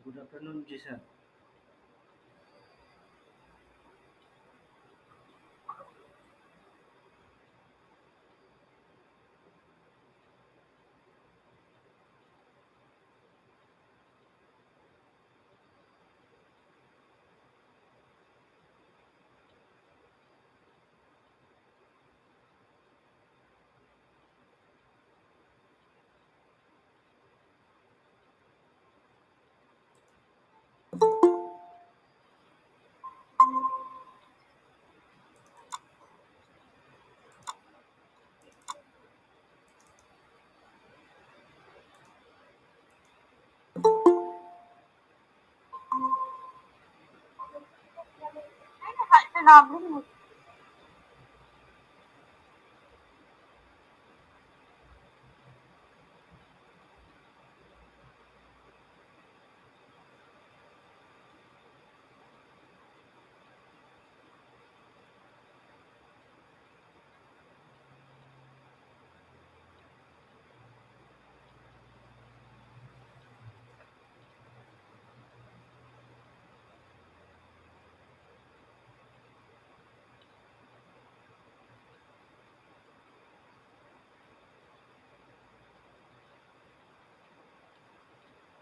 Good afternoon, Jishan.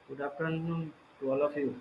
Good afternoon to all of you.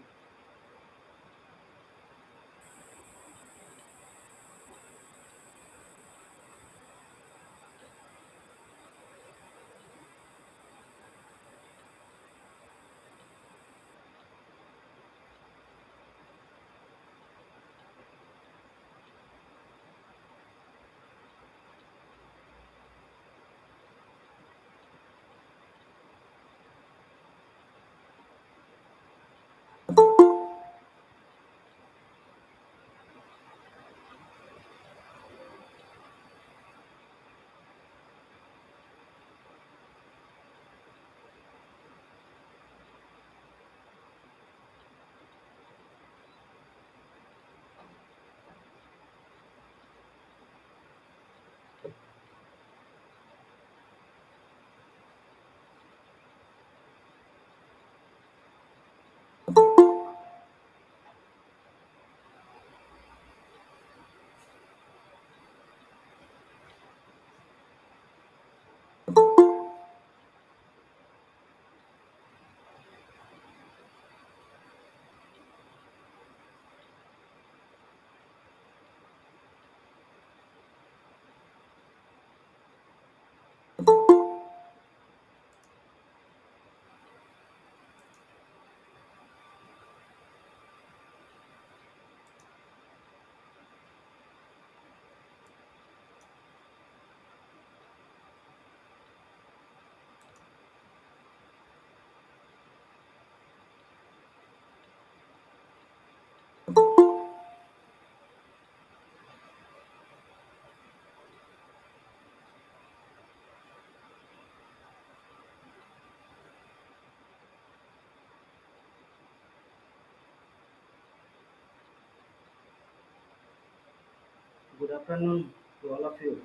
Good afternoon to all of you.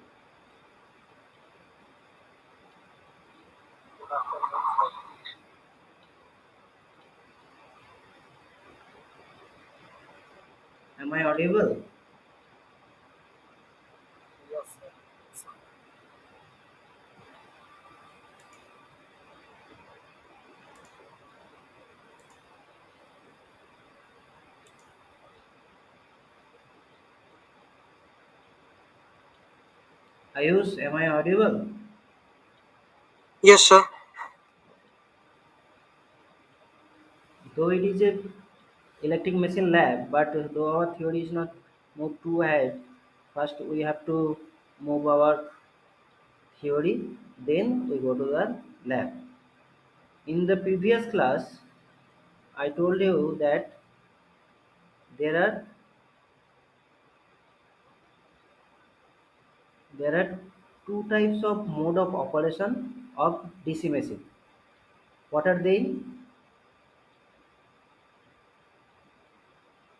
Am I audible? Ayush, am I audible? Yes, sir. Though it is a electric machine lab, but though our theory is not moved too ahead, first we have to move our theory, then we go to the lab. In the previous class, I told you that there are there are two types of mode of operation of DC machine. What are they?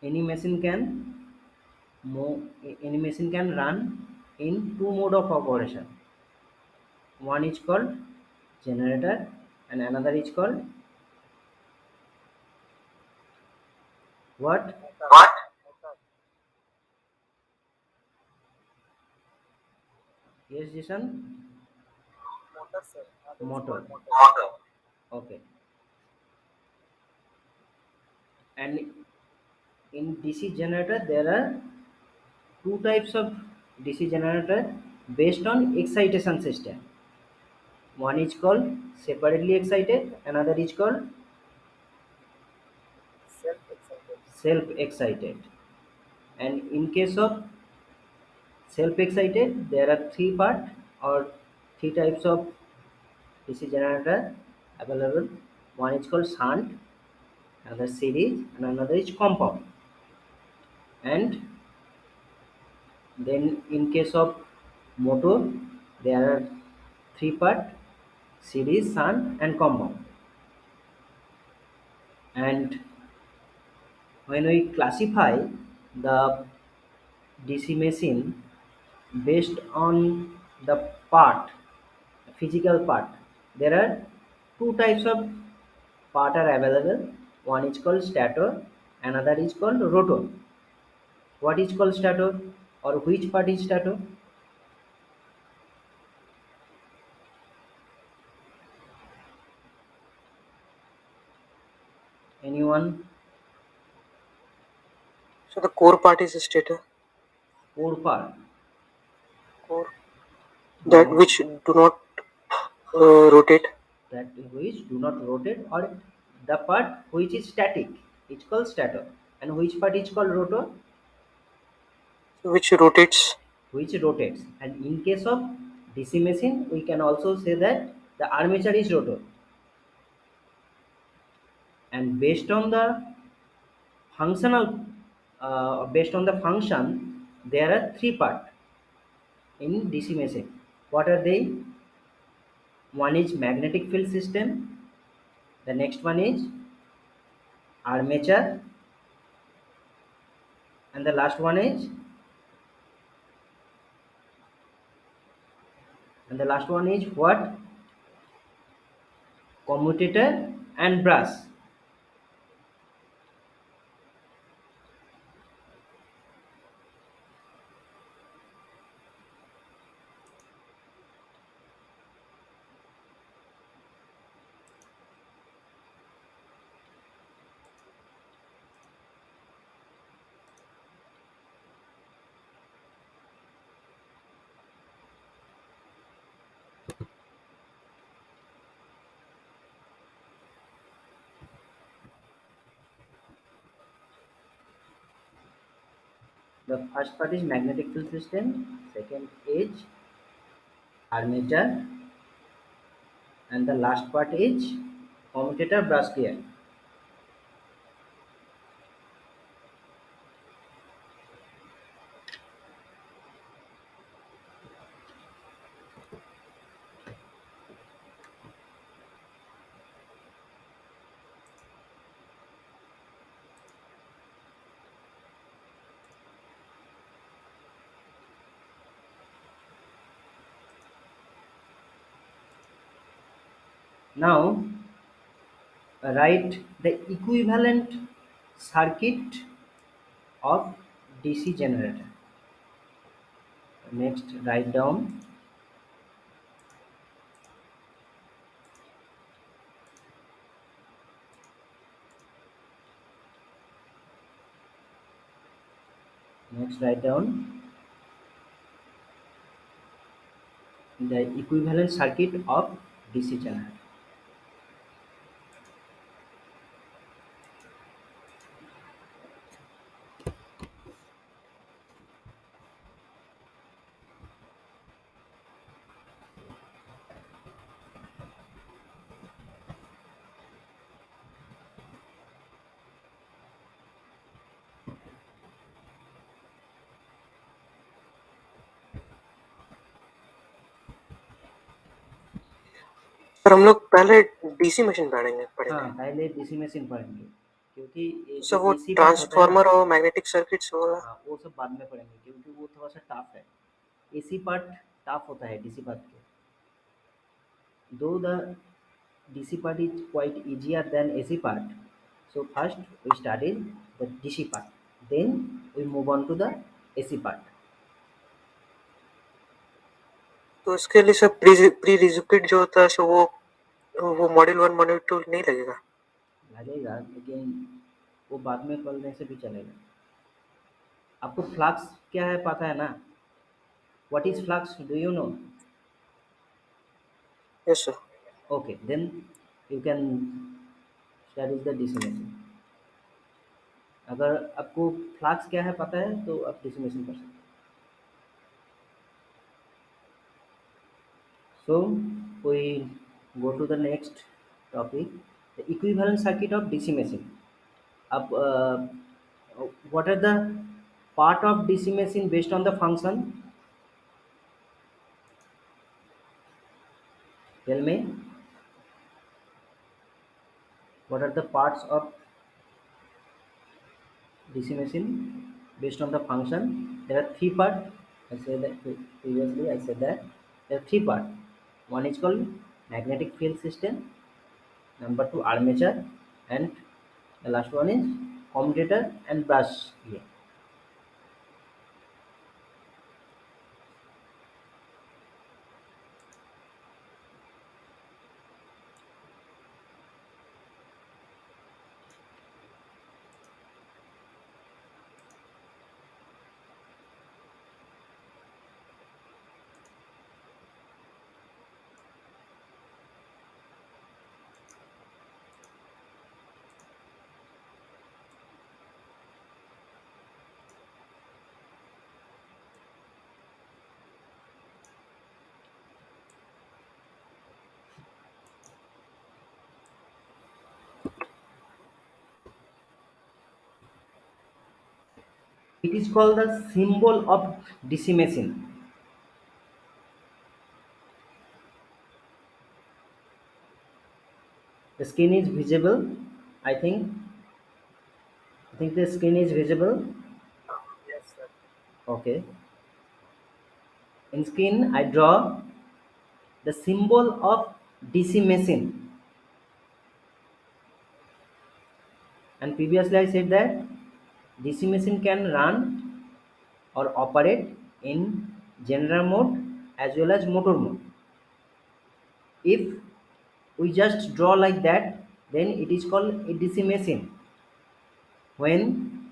Any machine can any machine can run in two mode of operation. One is called generator and another is called What? What? Yes, Jason. Motor. Motor. Okay. And in DC generator, there are two types of DC generator based on excitation system. One is called separately excited, another is called self excited. And in case of self excited, there are three part or three types of DC generator available. One is called shunt, another series, and another is compound. And then in case of motor, there are three part: series, shunt, and compound. And when we classify the DC machine based on the part, physical part, there are two types of part are available. One is called stator, another is called rotor. What is called stator, or which part is stator? Anyone? So the core part is a stator. Core part. Core. That Means which do not rotate. that which do not rotate, or the part which is static, it's called stator. And which part is called rotor? Which rotates. Which rotates. And in case of DC machine, we can also say that the armature is rotor. And functional based on the function, there are three part in DC machine. What are they? One is magnetic field system, the next one is armature, and the last one is what? Commutator and brush. The first part is magnetic field system, second is armature, and the last part is commutator brush gear. Now write the equivalent circuit of DC generator. Next, write down next write down the equivalent circuit of DC generator. Sir हम लोग पहले DC machine पढ़ेंगे. हाँ, पहले DC machine पढ़ेंगे, क्योंकि ये sir जो वो एसी पार्ट होता है ना, ट्रांसफार्मर और मैग्नेटिक सर्किट्स वाला. हाँ वो सब बाद में पढ़ेंगे, क्योंकि वो थोड़ा सा टफ है. एसी पार्ट टफ होता है डीसी पार्ट के. Though the DC part is quite easier than AC part, so first we studied the DC part. Then we move on to the AC part. तो इसके लिए सब pre requisite जो होता है सो वो मॉड्यूल 1 मॉड्यूल 2 नहीं लगेगा? लगेगा, लेकिन वो बाद में करने से भी चलेगा। आपको फ्लक्स क्या है पता है ना? What is flux? Do you know? Yes sir. Okay, then you can study the DC machine. अगर आपको फ्लक्स क्या है पता है तो आप DC machine कर सकते हैं। So we go to the next topic, the equivalent circuit of DC machine. अब what are the part of DC machine based on the function? Tell me, what are the parts of DC machine based on the function? There are three parts. I said that previously. I said that there are three parts. One is called magnetic field system. Number two, armature, and the last one is commutator and brush gear. It is called the symbol of DC machine. The skin is visible. I think. I think the skin is visible. Yes sir. Okay. In skin, I draw the symbol of DC machine. And previously I said that DC machine can run or operate in general mode as well as motor mode. If we just draw like that, then it is called a DC machine. When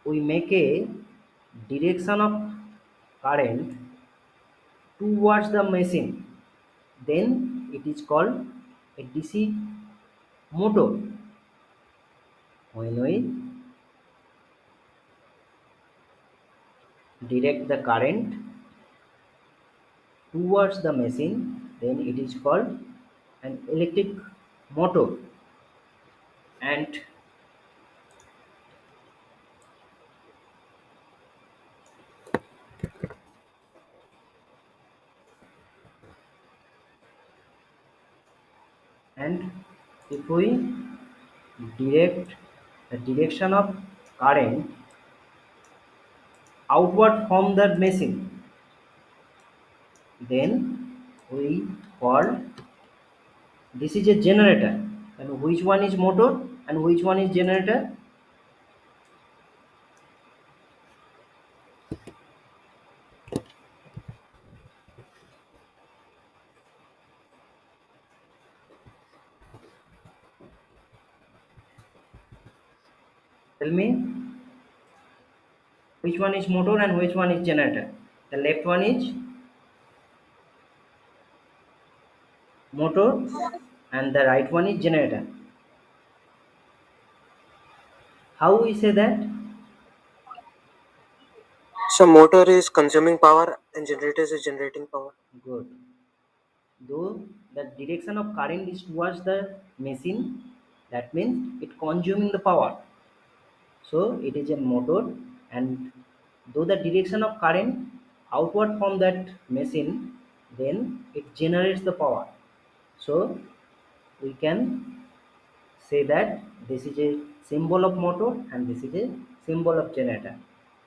we make a direction of current towards the machine, then it is called a DC motor. When we direct the current towards the machine, then it is called an electric motor. And and if we direct the direction of current outward from the machine, then we call this is a generator. And which one is motor and which one is generator? Tell me, which one is motor and which one is generator? The left one is motor and the right one is generator. How we say that? So motor is consuming power and generator is generating power. Good. Though the direction of current is towards the machine, that means it consuming the power. So it is a motor, and though the direction of current outward from that machine, then it generates the power. So we can say that this is a symbol of motor and this is a symbol of generator.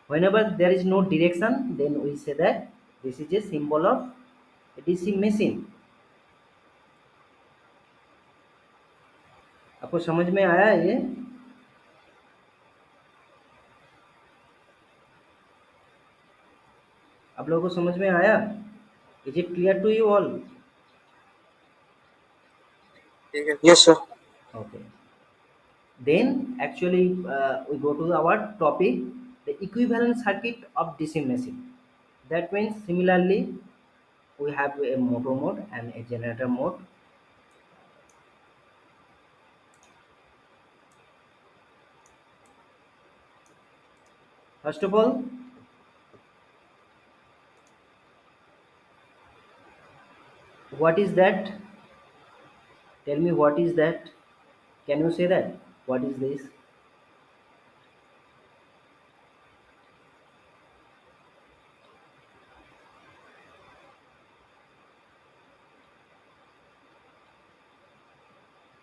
Whenever there is no direction, then we say that this is a symbol of a DC machine. आपको समझ में आया ये? आप लोगों को समझ में आया? Is it clear to you all? Yes, sir. Okay. Then actually we go to our topic, the equivalent circuit of DC machine. That means similarly we have a motor mode and a generator mode. First of all, what is that? Tell me what is that? Can you say that? What is this?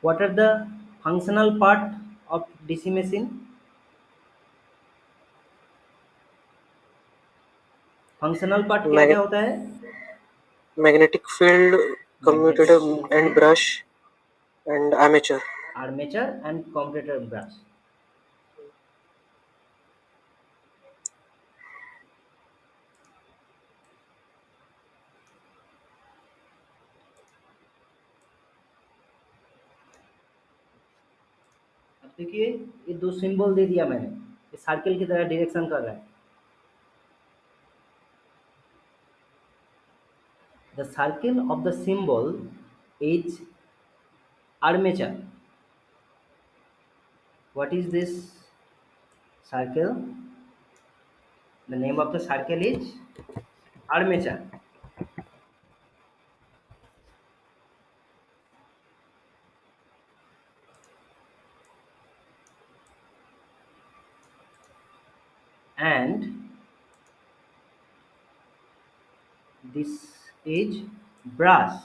What are the functional part of DC machine? Functional part क्या क्या Mag- होता है? Magnetic field, Magnetic commutator and field, brush, and armature. armature and commutator brush. अब देखिए, ये दो symbol दे दिया मैंने, ये सर्किल की तरह डायरेक्शन कर रहा है. The circle of the symbol is armature. What is this circle? The name of the circle is armature. And this is brass.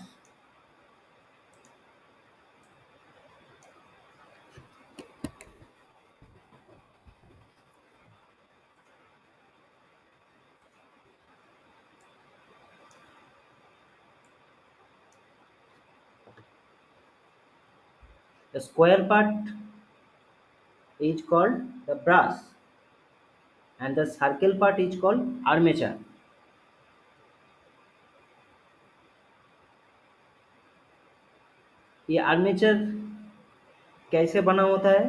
The square part is called the brass and the circle part is called armature. ये armature कैसे बना होता है?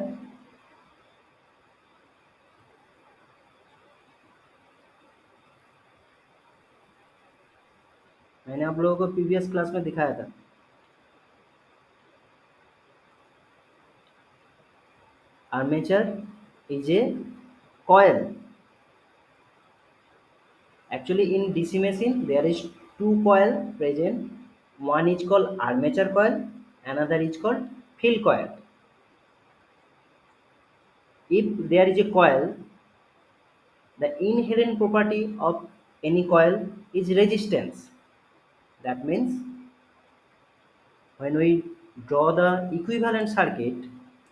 मैंने आप लोगों को previous class में दिखाया था. Armature is a coil. Actually, in DC machine, there is two coil present. One is called armature coil, another is called field coil. If there is a coil, the inherent property of any coil is resistance. That means when we draw the equivalent circuit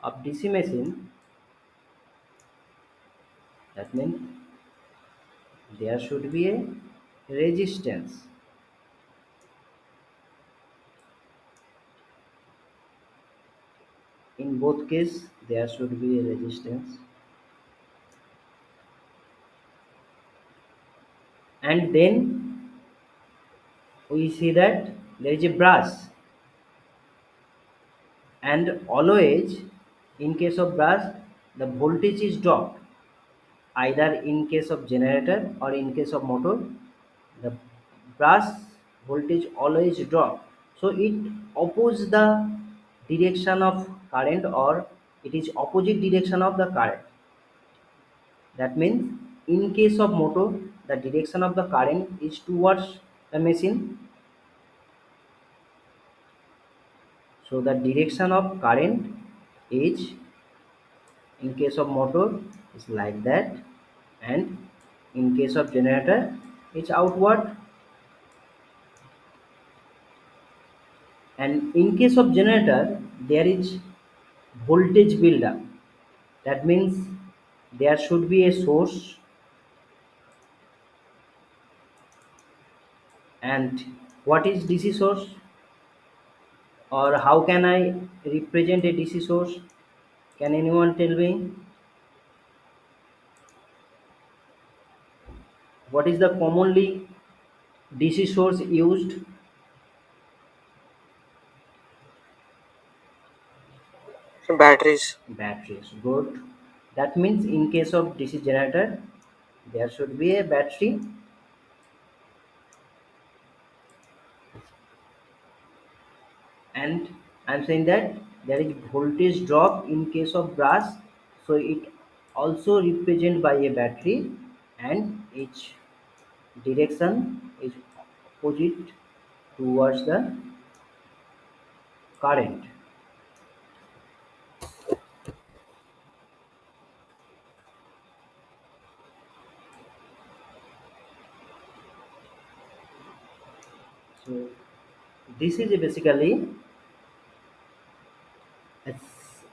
of DC machine, that means there should be a resistance. In both cases, there should be a resistance. And then we see that there is a brass, and always in case of brass the voltage is dropped, either in case of generator or in case of motor the brass voltage always drop, so it opposes the direction of current, or it is opposite direction of the current. That means in case of motor the direction of the current is towards the machine. So the direction of current is, in case of motor, is like that, and in case of generator it's outward. And in case of generator there is voltage buildup. That means there should be a source, and what is DC source, or how can I represent a DC source? Can anyone tell me what is the commonly DC source used. Batteries. Batteries. Good. That means in case of DC generator, there should be a battery, and I'm saying that there is voltage drop in case of brass, so it also represented by a battery, and each direction is opposite towards the current. So this is basically a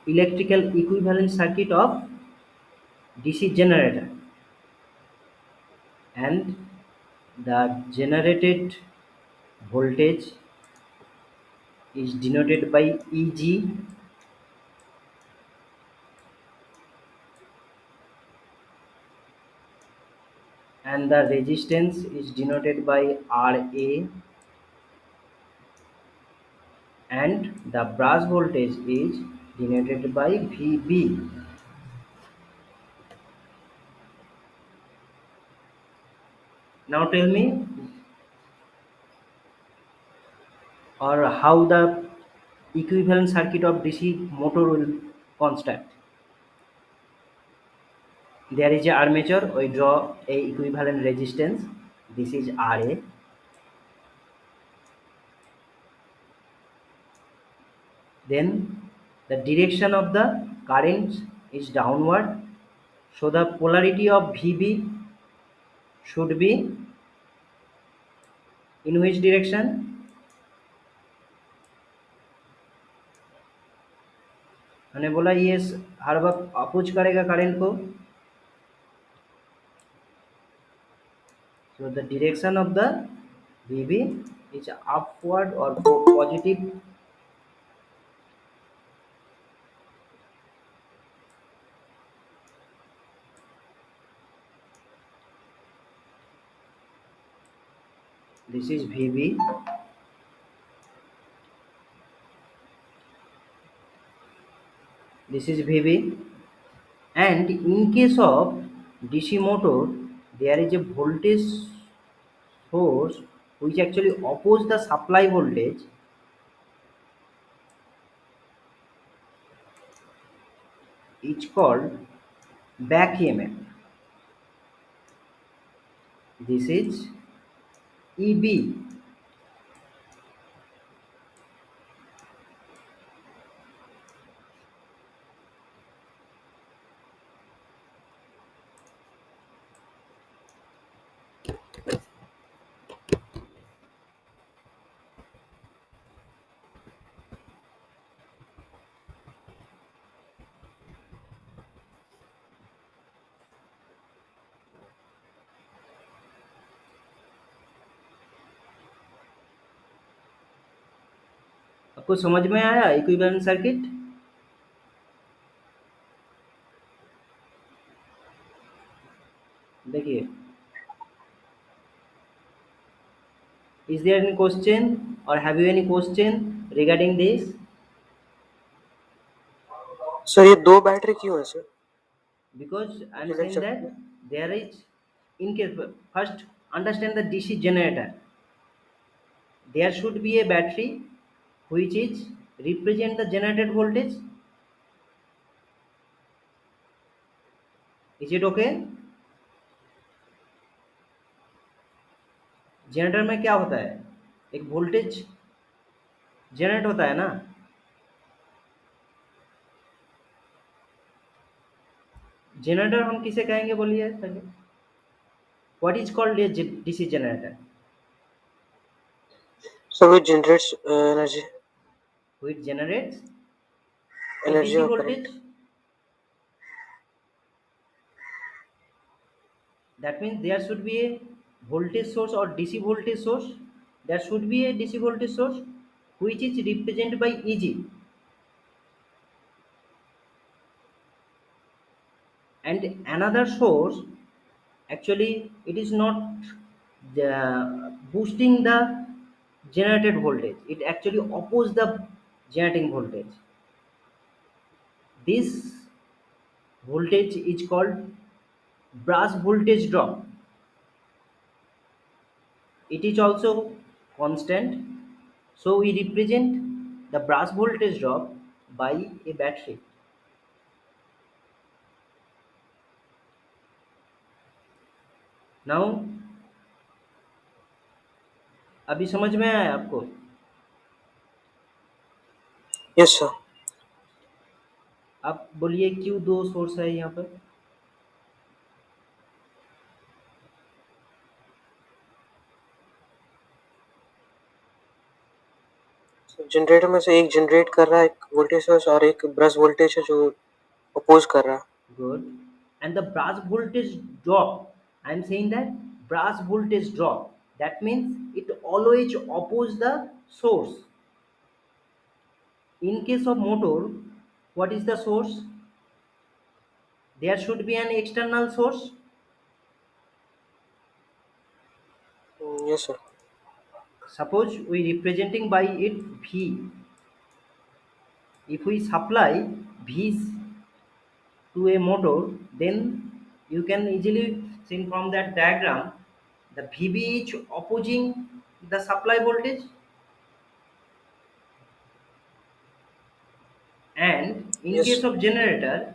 electrical equivalent circuit of DC generator, and the generated voltage is denoted by EG, and the resistance is denoted by RA, and the brass voltage is denoted by VB. Now tell me, or how the equivalent circuit of DC motor will construct. There is a armature, we draw a equivalent resistance. This is RA. Then the direction of the current is downward. So the polarity of VB should be in which direction? मैंने बोला ये हर वक्त oppose करेगा current को. So the direction of the VB is upward or positive. This is VB. This is VB. And in case of DC motor, there is a voltage source which actually oppose the supply voltage. It's called back EMF. This is EB. आपको समझ में आया equivalent circuit? देखिए, is there any question or have you any question regarding this? Sir ये दो battery क्यों है sir Because I'm equivalent saying circuit that में? there is, in case, first understand the DC generator. There should be a battery which is represent the generated voltage. Is it okay? Generator में क्या होता है? एक voltage generate होता है ना. Generator हम किसे कहेंगे बोलिए पहले. What is called a DC generator? Sir वो generates energy Which generates a energy DC और current. voltage. That means there should be a voltage source or DC voltage source. There should be a DC voltage source which is represented by EG, and another source, actually it is not boosting the generated voltage. It actually opposes the generating voltage. This voltage is called brush voltage drop. It is also constant, so we represent the brush voltage drop by a battery. Now अभी समझ में आया आपको? Yes, sir. आप बोलिए क्यों दो source है यहाँ पर? जनरेटर में से एक जनरेट कर रहा है एक वोल्टेज सोर्स और एक ब्रश वोल्टेज है जो अपोज कर रहा है. Good. And the brush voltage drop. I am saying that brush voltage drop. That means it always oppose the source. In case of motor, what is the source? There should be an external source. Yes, sir. Suppose we representing by it V. If we supply V to a motor, then you can easily see from that diagram the VB is opposing the supply voltage, and in case Yes. of generator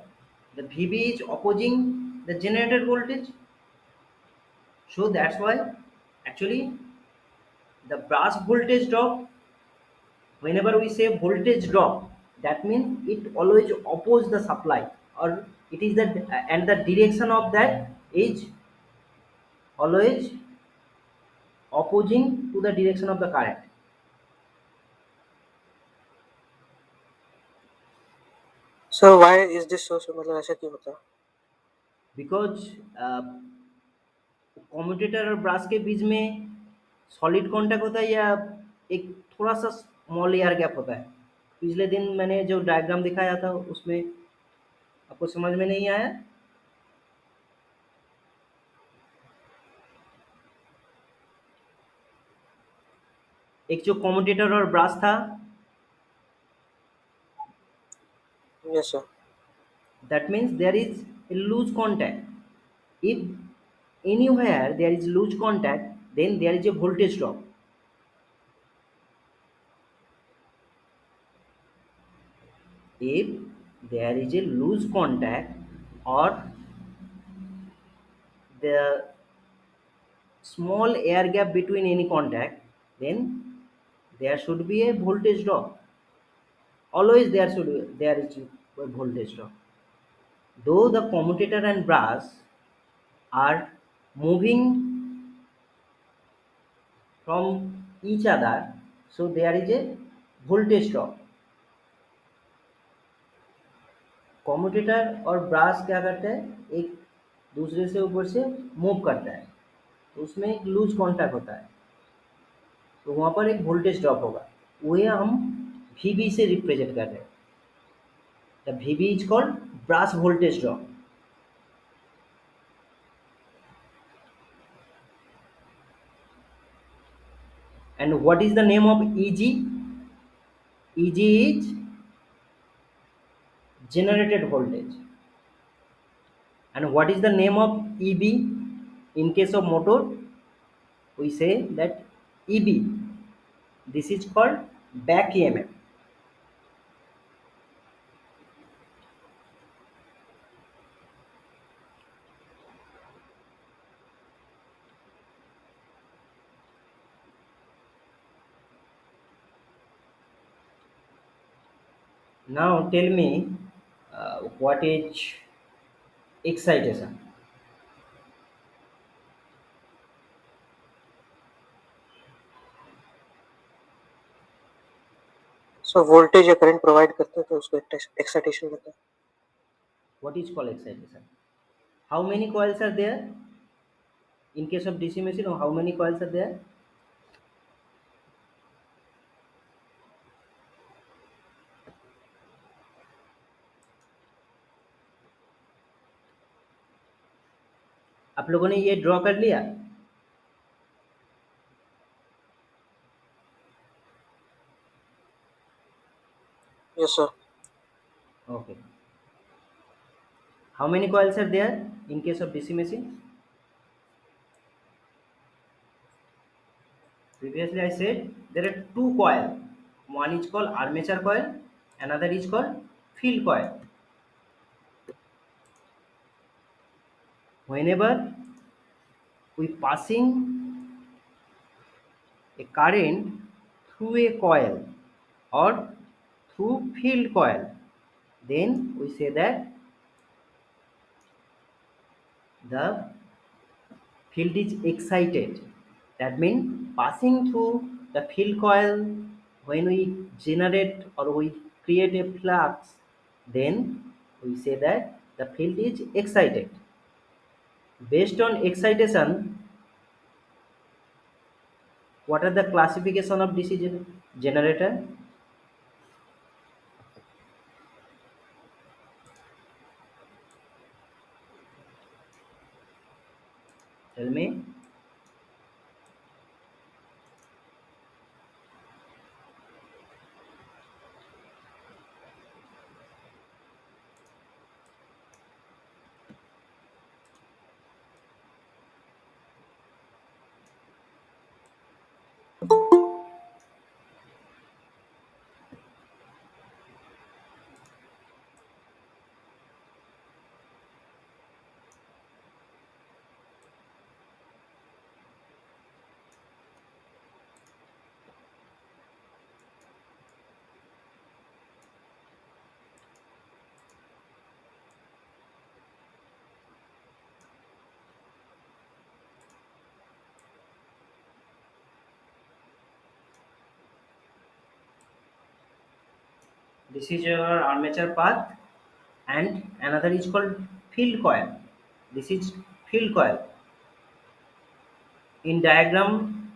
the VB is opposing the generated voltage. So that's why actually the brush voltage drop, whenever we say voltage drop, that means it always oppose the supply, or it is the and the direction of that is always opposing to the direction of the current. So why is this so? मतलब ऐसा क्यों होता है? Because commutator और brush के बीच में solid contact होता है या एक थोड़ा सा स्मॉल एयर गैप होता है? पिछले दिन मैंने जो डायग्राम दिखाया था उसमें आपको समझ में नहीं आया? एक जो कम्यूटेटर और ब्रश था, Yes, sir. that means there is a loose contact. If anywhere there is loose contact, then there is a voltage drop. If there is a loose contact or the small air gap between any contact, then there should be a voltage drop. Always there is a voltage drop. Though the commutator and brass are moving from each other, so there is a voltage drop. Commutator और brass क्या करते हैं, एक दूसरे से ऊपर से move करता है, तो उसमें एक लूज कॉन्टैक्ट होता है, तो वहाँ पर एक वोल्टेज ड्रॉप होगा, वही हम वी से रिप्रेजेंट कर रहे हैं. The V is called brass voltage drop. And what is the name of EG? EG is generated voltage. And what is the name of EB? In case of motor, we say that EB. This is called back EMF. Now tell me, what is excitation? So voltage या current provide करते हैं तो उसको excitation कहते हैं. What is called excitation? How many coils are there? In case of DC machine, how many coils are there? आप लोगों ने ये ड्रॉ कर लिया? Yes, sir. Okay. How many coils are there in case of DC machine? Previously I said there are two coil. One is called armature coil, another is called field coil. Whenever we passing a current through a coil or through field coil, then we say that the field is excited. That means passing through the field coil, when we generate or we create a flux, then we say that the field is excited. Based on excitation, what are the classification of DC generator? Tell me. This is your armature path, and another is called field coil. This is field coil. In diagram,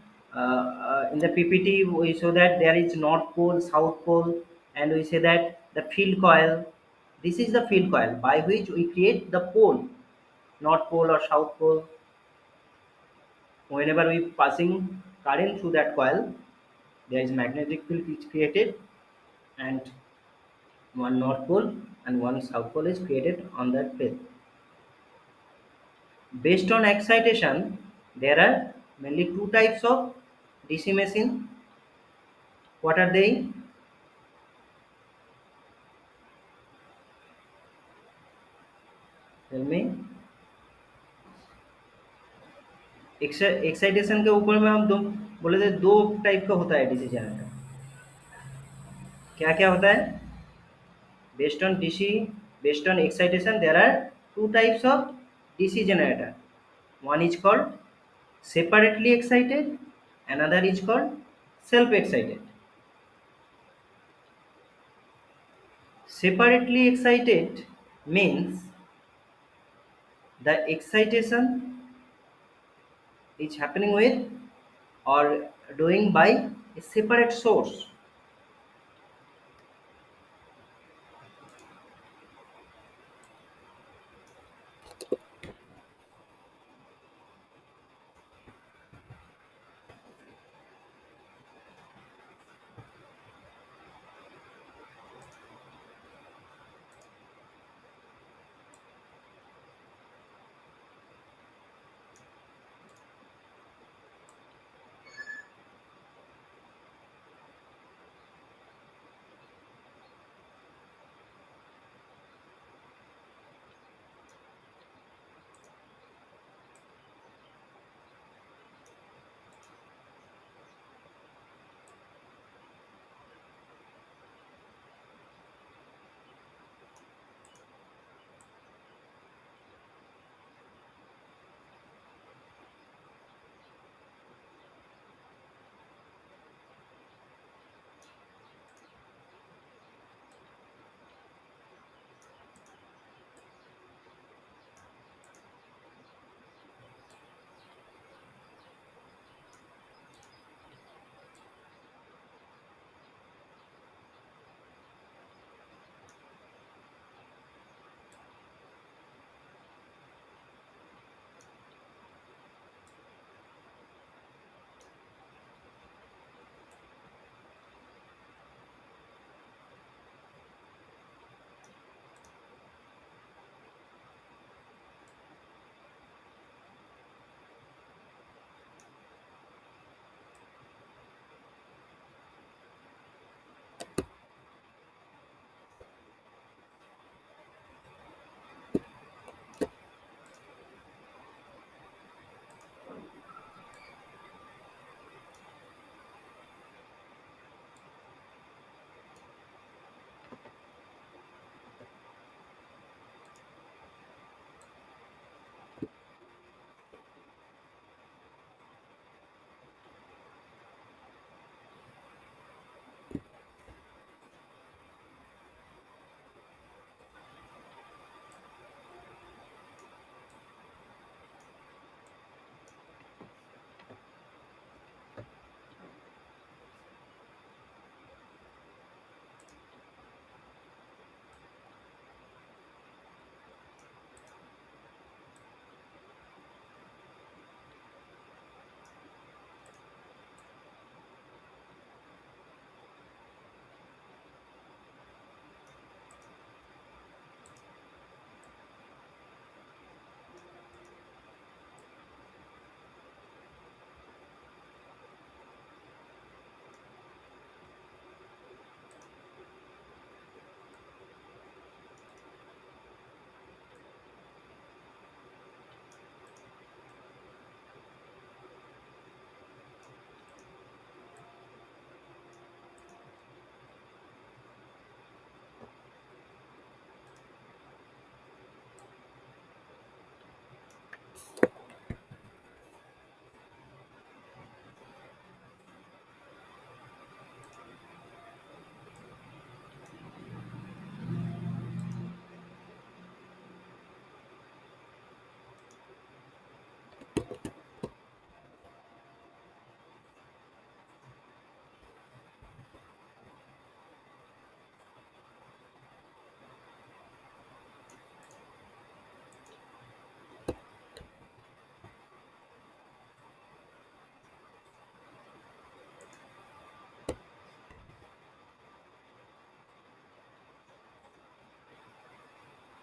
in the PPT, we show that there is north pole, south pole, and we say that the field coil. This is the field coil by which we create the pole, north pole or south pole. Whenever we passing current through that coil, there is magnetic field which created, and one north pole and one south pole is created on that field. Based on excitation, there are mainly two types of DC machine. What are they? Tell me. Excitation के ऊपर में हम दो बोले थे, दो type का होता है डीसी जनरेटर। क्या क्या होता है? Based on DC, based on excitation there are two types of DC generator. One is called separately excited, another is called self excited. Separately excited means the excitation is happening with or doing by a separate source.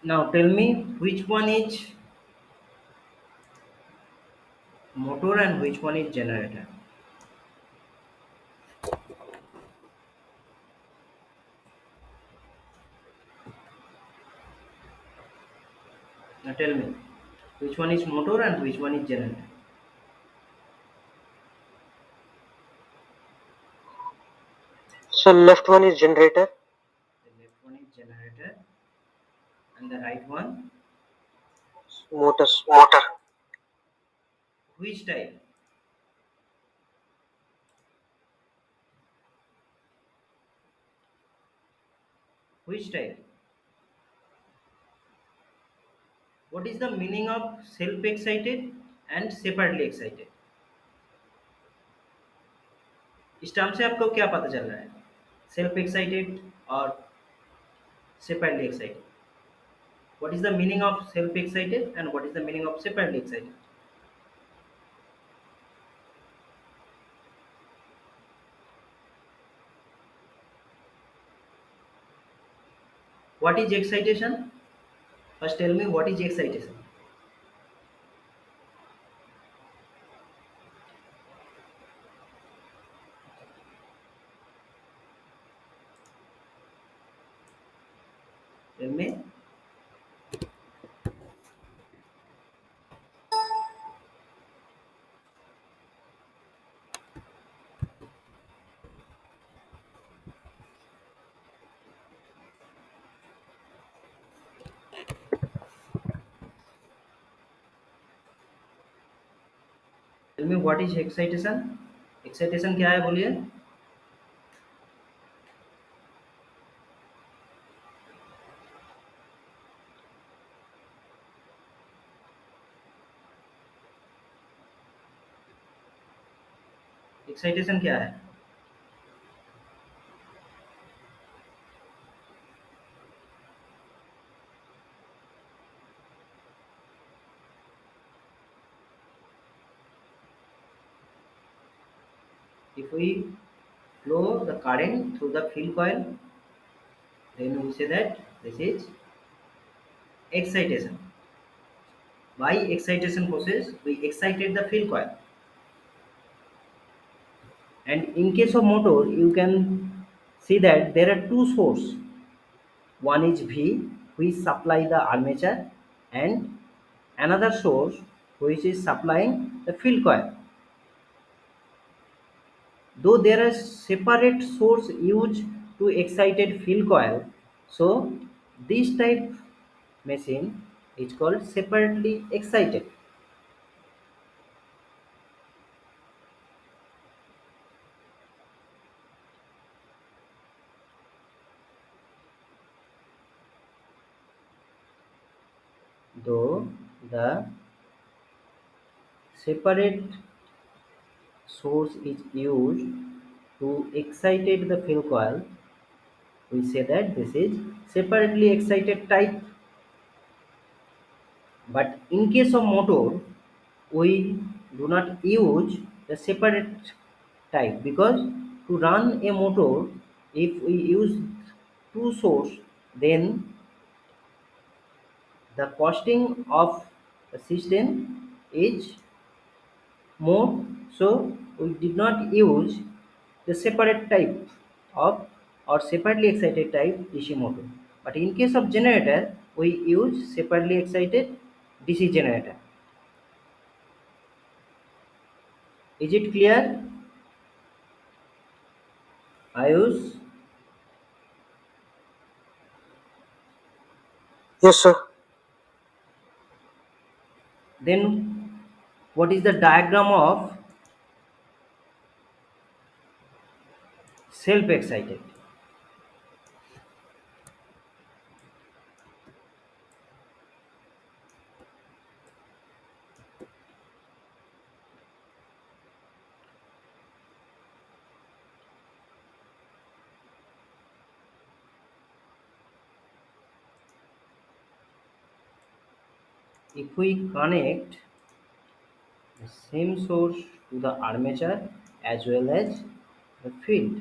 Now tell me which one is motor and which one is generator. Now tell me which one is motor and which one is generator. So left one is generator. The left one is generator and the right one, Motors. Motor. which type? Which type? What is the meaning of self excited and separately excited? इस term से आपको क्या पता चल रहा है? Self excited और separately excited. What is the meaning of self excited and what is the meaning of separately excited? What is excitation? First tell me what is excitation. Tell me. Tell me what is excitation? Excitation क्या है बोलिए? Excitation क्या है? If we flow the current through the field coil, then we say that this is excitation. By excitation process, we excited the field coil. And in case of motor, you can see that there are two sources. One is V, which supply the armature, and another source which is supplying the field coil. Though there are separate source used to excited field coil, so this type machine is called separately excited. Though the separate source is used to excited the field coil, we say that this is separately excited type. But in case of motor, we do not use the separate type because to run a motor, if we use two source, then the costing of the system is more. So we did not use the separate type of or separately excited type DC motor. But in case of generator, we use separately excited DC generator. Is it clear, Ayush? Yes, sir. Then what is the diagram of self excited? If we connect the same source to the armature as well as the field,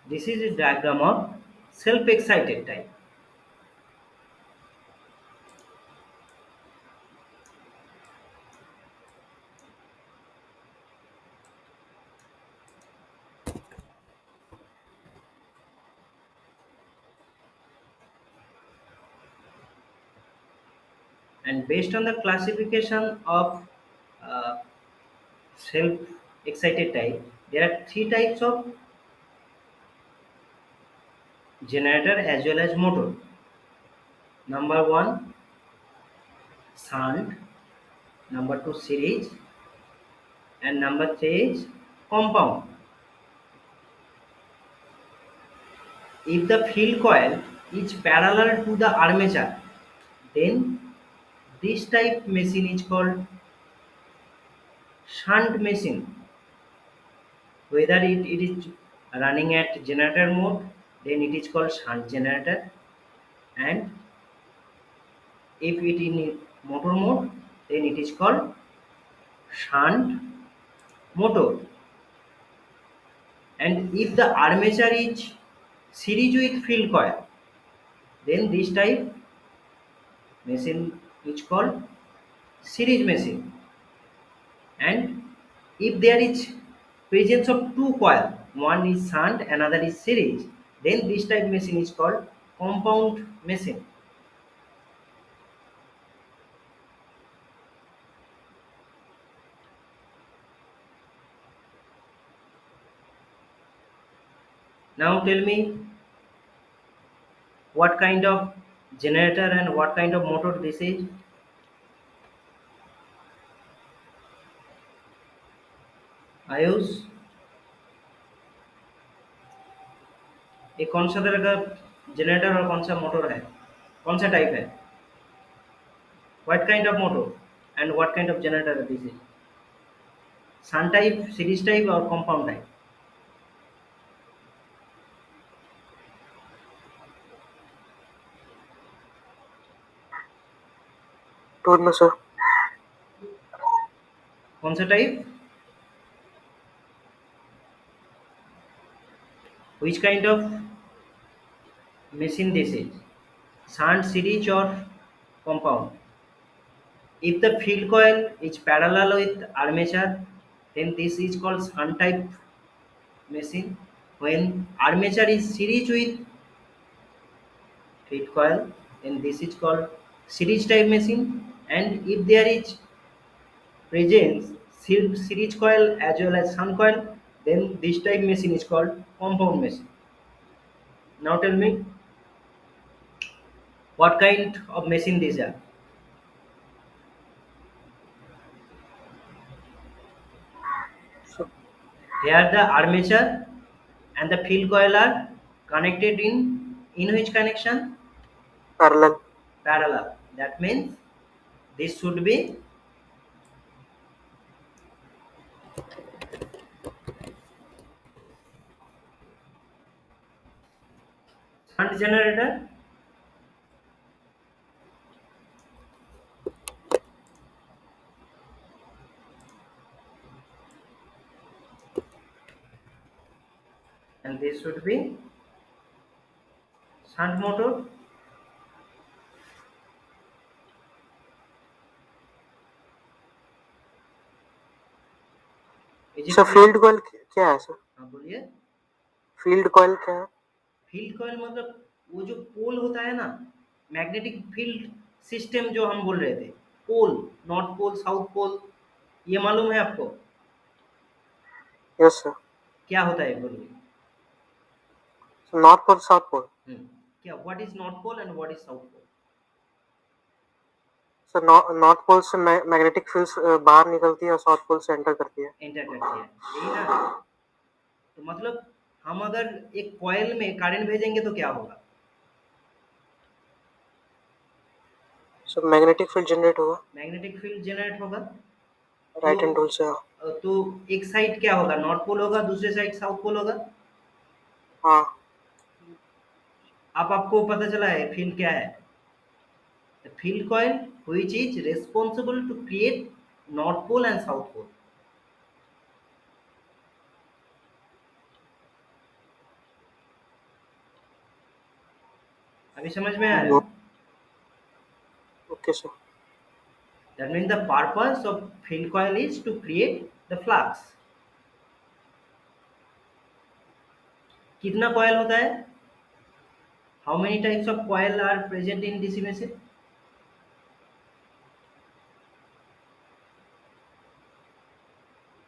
This is a diagram of self-excited type. And based on the classification of uh, self-excited type, there are three types of generator as well as motor. Number one, shunt. Number two, series. And number three is compound. If the field coil is parallel to the armature, then this type machine is called shunt machine. Whether it is running at generator mode, then it is called shunt generator. And if it in motor mode, then it is called shunt motor. And if the armature is series with field coil, then this type machine is called series machine. And if there is presence of two coil, one is shunt, another is series, then this type machine is called compound machine. Now tell me what kind of generator and what kind of motor this is. Ayush, ये कौन सा तरह का generator और कौन सा motor है, कौन सा टाइप है, what kind of motor and what kind of generator this is, sun type, series type or compound type. दोनों सर. कौन सा type, which kind of machine this is, shunt, series or compound. If the field coil is parallel with armature, then this is called shunt type machine. When armature is series with field coil, then this is called series type machine. And if there is presence series coil as well as shunt coil, then this type machine is called compound machine. Now tell me what kind of machine these are. So, Here the armature and the field coil are connected in which connection? parallel. Parallel. That means this should be shunt generator and this should be shunt motor. Is sir it clear? Field coil क्या है sir? हाँ बोलिए. Field coil क्या है? Field coil मतलब वो जो पोल होता है ना, मैग्नेटिक फील्ड सिस्टम जो हम बोल रहे थे, पोल, नॉर्थ पोल, साउथ पोल, ये मालूम है आपको यस सर. क्या होता है, बोलिए. North pole south pole. हम्म, क्या, what is north pole and what is south pole? Sir north pole से मैग्नेटिक फील्ड बाहर निकलती है और साउथ पोल से एंटर करती है. एंटर करती है, यही ना. तो मतलब हम अगर एक कॉइल में करंट भेजेंगे तो क्या होगा? सर मैग्नेटिक फील्ड जनरेट होगा. मैग्नेटिक फील्ड जनरेट होगा. राइट हैंड तो रूल से. तो एक साइड क्या होगा, नॉर्थ पोल होगा, दूसरे साइड साउथ पोल होगा. हाँ. अब आपको पता चला है फील्ड क्या है. The field coil which is responsible to create north pole and south pole. अभी समझ में आ रहा है? Okay sir. That means the purpose of field coil is to create the flux. कितना coil होता है? How many types of coil are present in DC machine?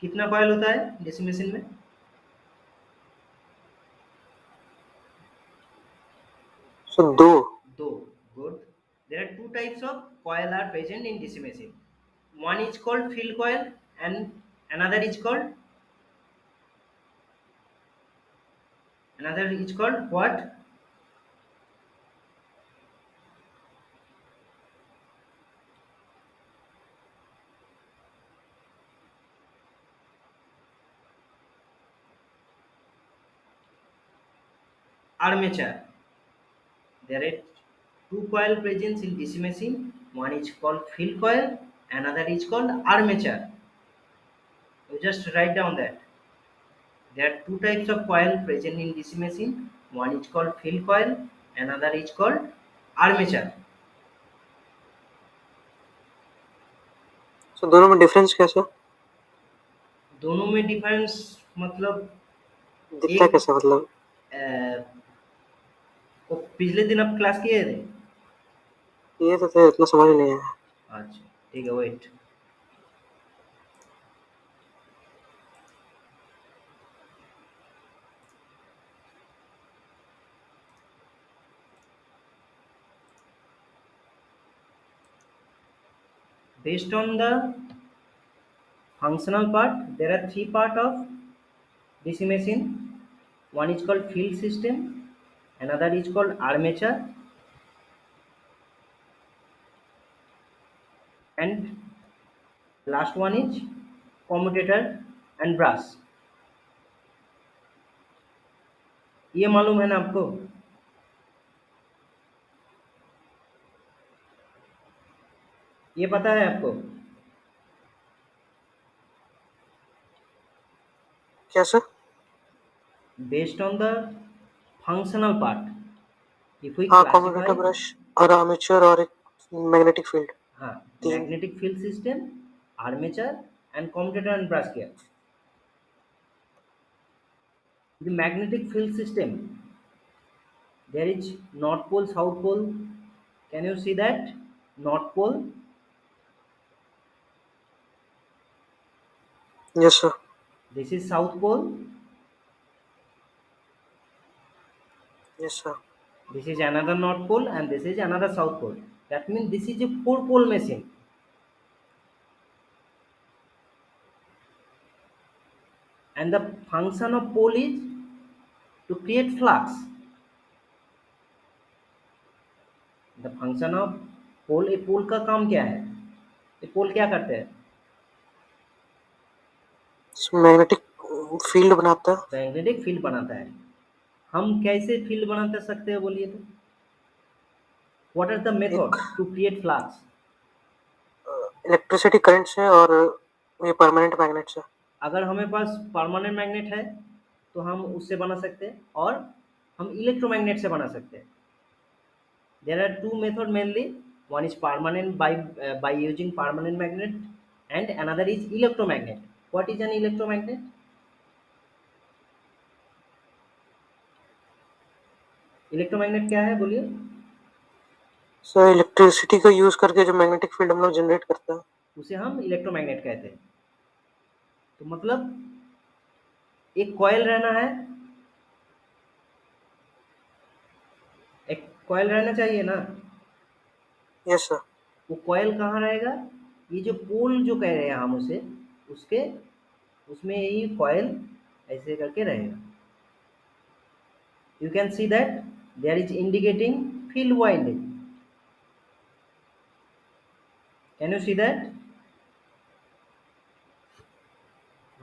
कितना coil होता है DC machine में? सर दो। दो. Good. There are two types of coil are present in DC machine. One is called field coil and another is called what? Armature. There are two coil present in DC machine. One is called field coil, another is called armature. You just write down that. There are two types of coil present in DC machine. One is called field coil, another is called armature. Sir दोनों में difference क्या sir? दोनों में difference मतलब दिखता एक कैसा मतलब? वो पिछले दिन आप क्लास किए थे? ये तो थे, इतना समझ नहीं आया। अच्छा ठीक है, wait. Based on the functional part, there are three part of DC machine. One is called field system, another is called armature, and last one is commutator and brass. ये मालूम है ना आपको? ये पता है आपको? क्या sir? Based on the functional part, if we हाँ, classify, कम्यूटेटर ब्रश और आर्मेचर और एक मैग्नेटिक फील्ड। हाँ, तीन। magnetic field system, armature, and commutator and brass gear. The magnetic field system, there is north pole, south pole. Can you see that? North pole. Yes sir. This is south pole. Yes sir. This is another north pole, and this is another south pole. That means this is a four pole machine. And the function of pole is to create flux. The function of pole, a pole का काम क्या है? ये pole क्या करते हैं? Magnetic field बनाता है। मैग्नेटिक फील्ड बनाता है. हम कैसे फील्ड बना सकते हैं बोलिए तो? What are the एक method to create flux? Electricity current से और ये परमानेंट मैग्नेट से। अगर हमें पास परमानेंट मैग्नेट है तो हम उससे बना सकते हैं, और हम इलेक्ट्रोमैग्नेट से बना सकते हैं. There are two methods mainly. One is permanent by using permanent magnet, and another is electromagnet. What is an electromagnet? Electromagnet क्या है बोलिए? सर इलेक्ट्रिसिटी का यूज करके जो मैग्नेटिक फील्ड हम लोग जनरेट करते हैं। उसे हम इलेक्ट्रोमैग्नेट कहते हैं. तो मतलब एक कॉइल रहना है, एक कॉइल रहना चाहिए ना. Yes sir. वो कॉइल कहाँ रहेगा? ये जो पोल जो कह रहे हैं हम उसे, उसके उसमें यही कॉइल ऐसे करके रहेगा. You can see that there is indicating field winding. Can you see that?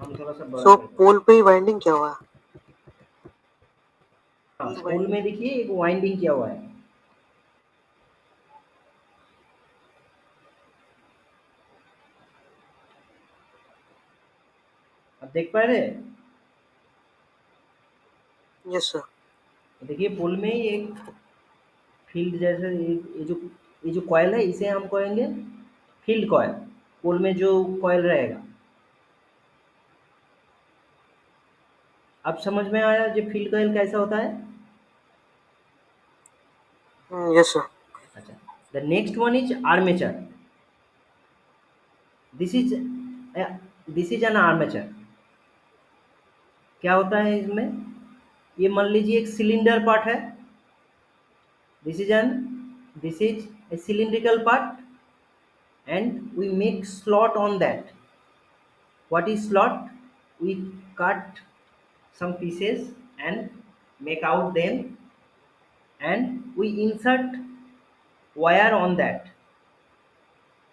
हम थोड़ा सा बड़ा सो करते हैं. पोल पे ही वाइंडिंग क्या हुआ? हाँ, ये पोल में वाइंडिंग। देखिए एक वाइंडिंग किया हुआ है. आप देख पा रहे हैं? Yes sir. देखिए पोल में ही एक फील्ड जैसे ये जो कॉइल है इसे हम कहेंगे फील्ड कॉइल। पोल में जो कॉइल रहेगा। अब समझ में आया जो फील्ड कॉइल कैसा होता है? Yes, sir. अच्छा, the next one is armature. This is this is an armature. क्या होता है इसमें? ये मान लीजिए एक सिलेंडर पार्ट है। This is an this is a cylindrical part and we make slot on that. What is slot? We cut some pieces and make out them and we insert wire on that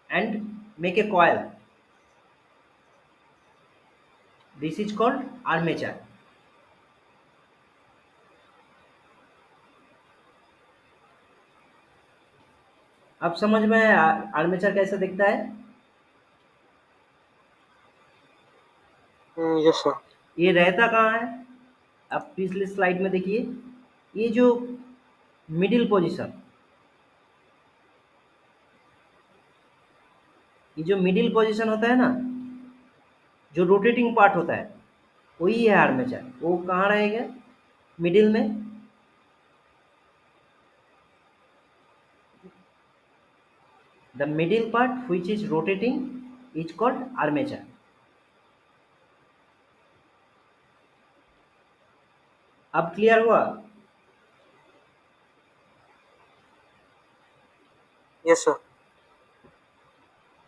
and make a coil. This is called armature. अब समझ में आया armature कैसा दिखता है? Yes, sir. ये रहता कहाँ है? अब पिछले स्लाइड में देखिए, ये जो मिडिल पोजीशन, ये जो मिडिल पोजीशन होता है ना, जो रोटेटिंग पार्ट होता है, वही है आर्मेचर। वो कहाँ रहेगा? मिडिल में। The middle part which is rotating is called armature. अब क्लियर हुआ? Yes, sir.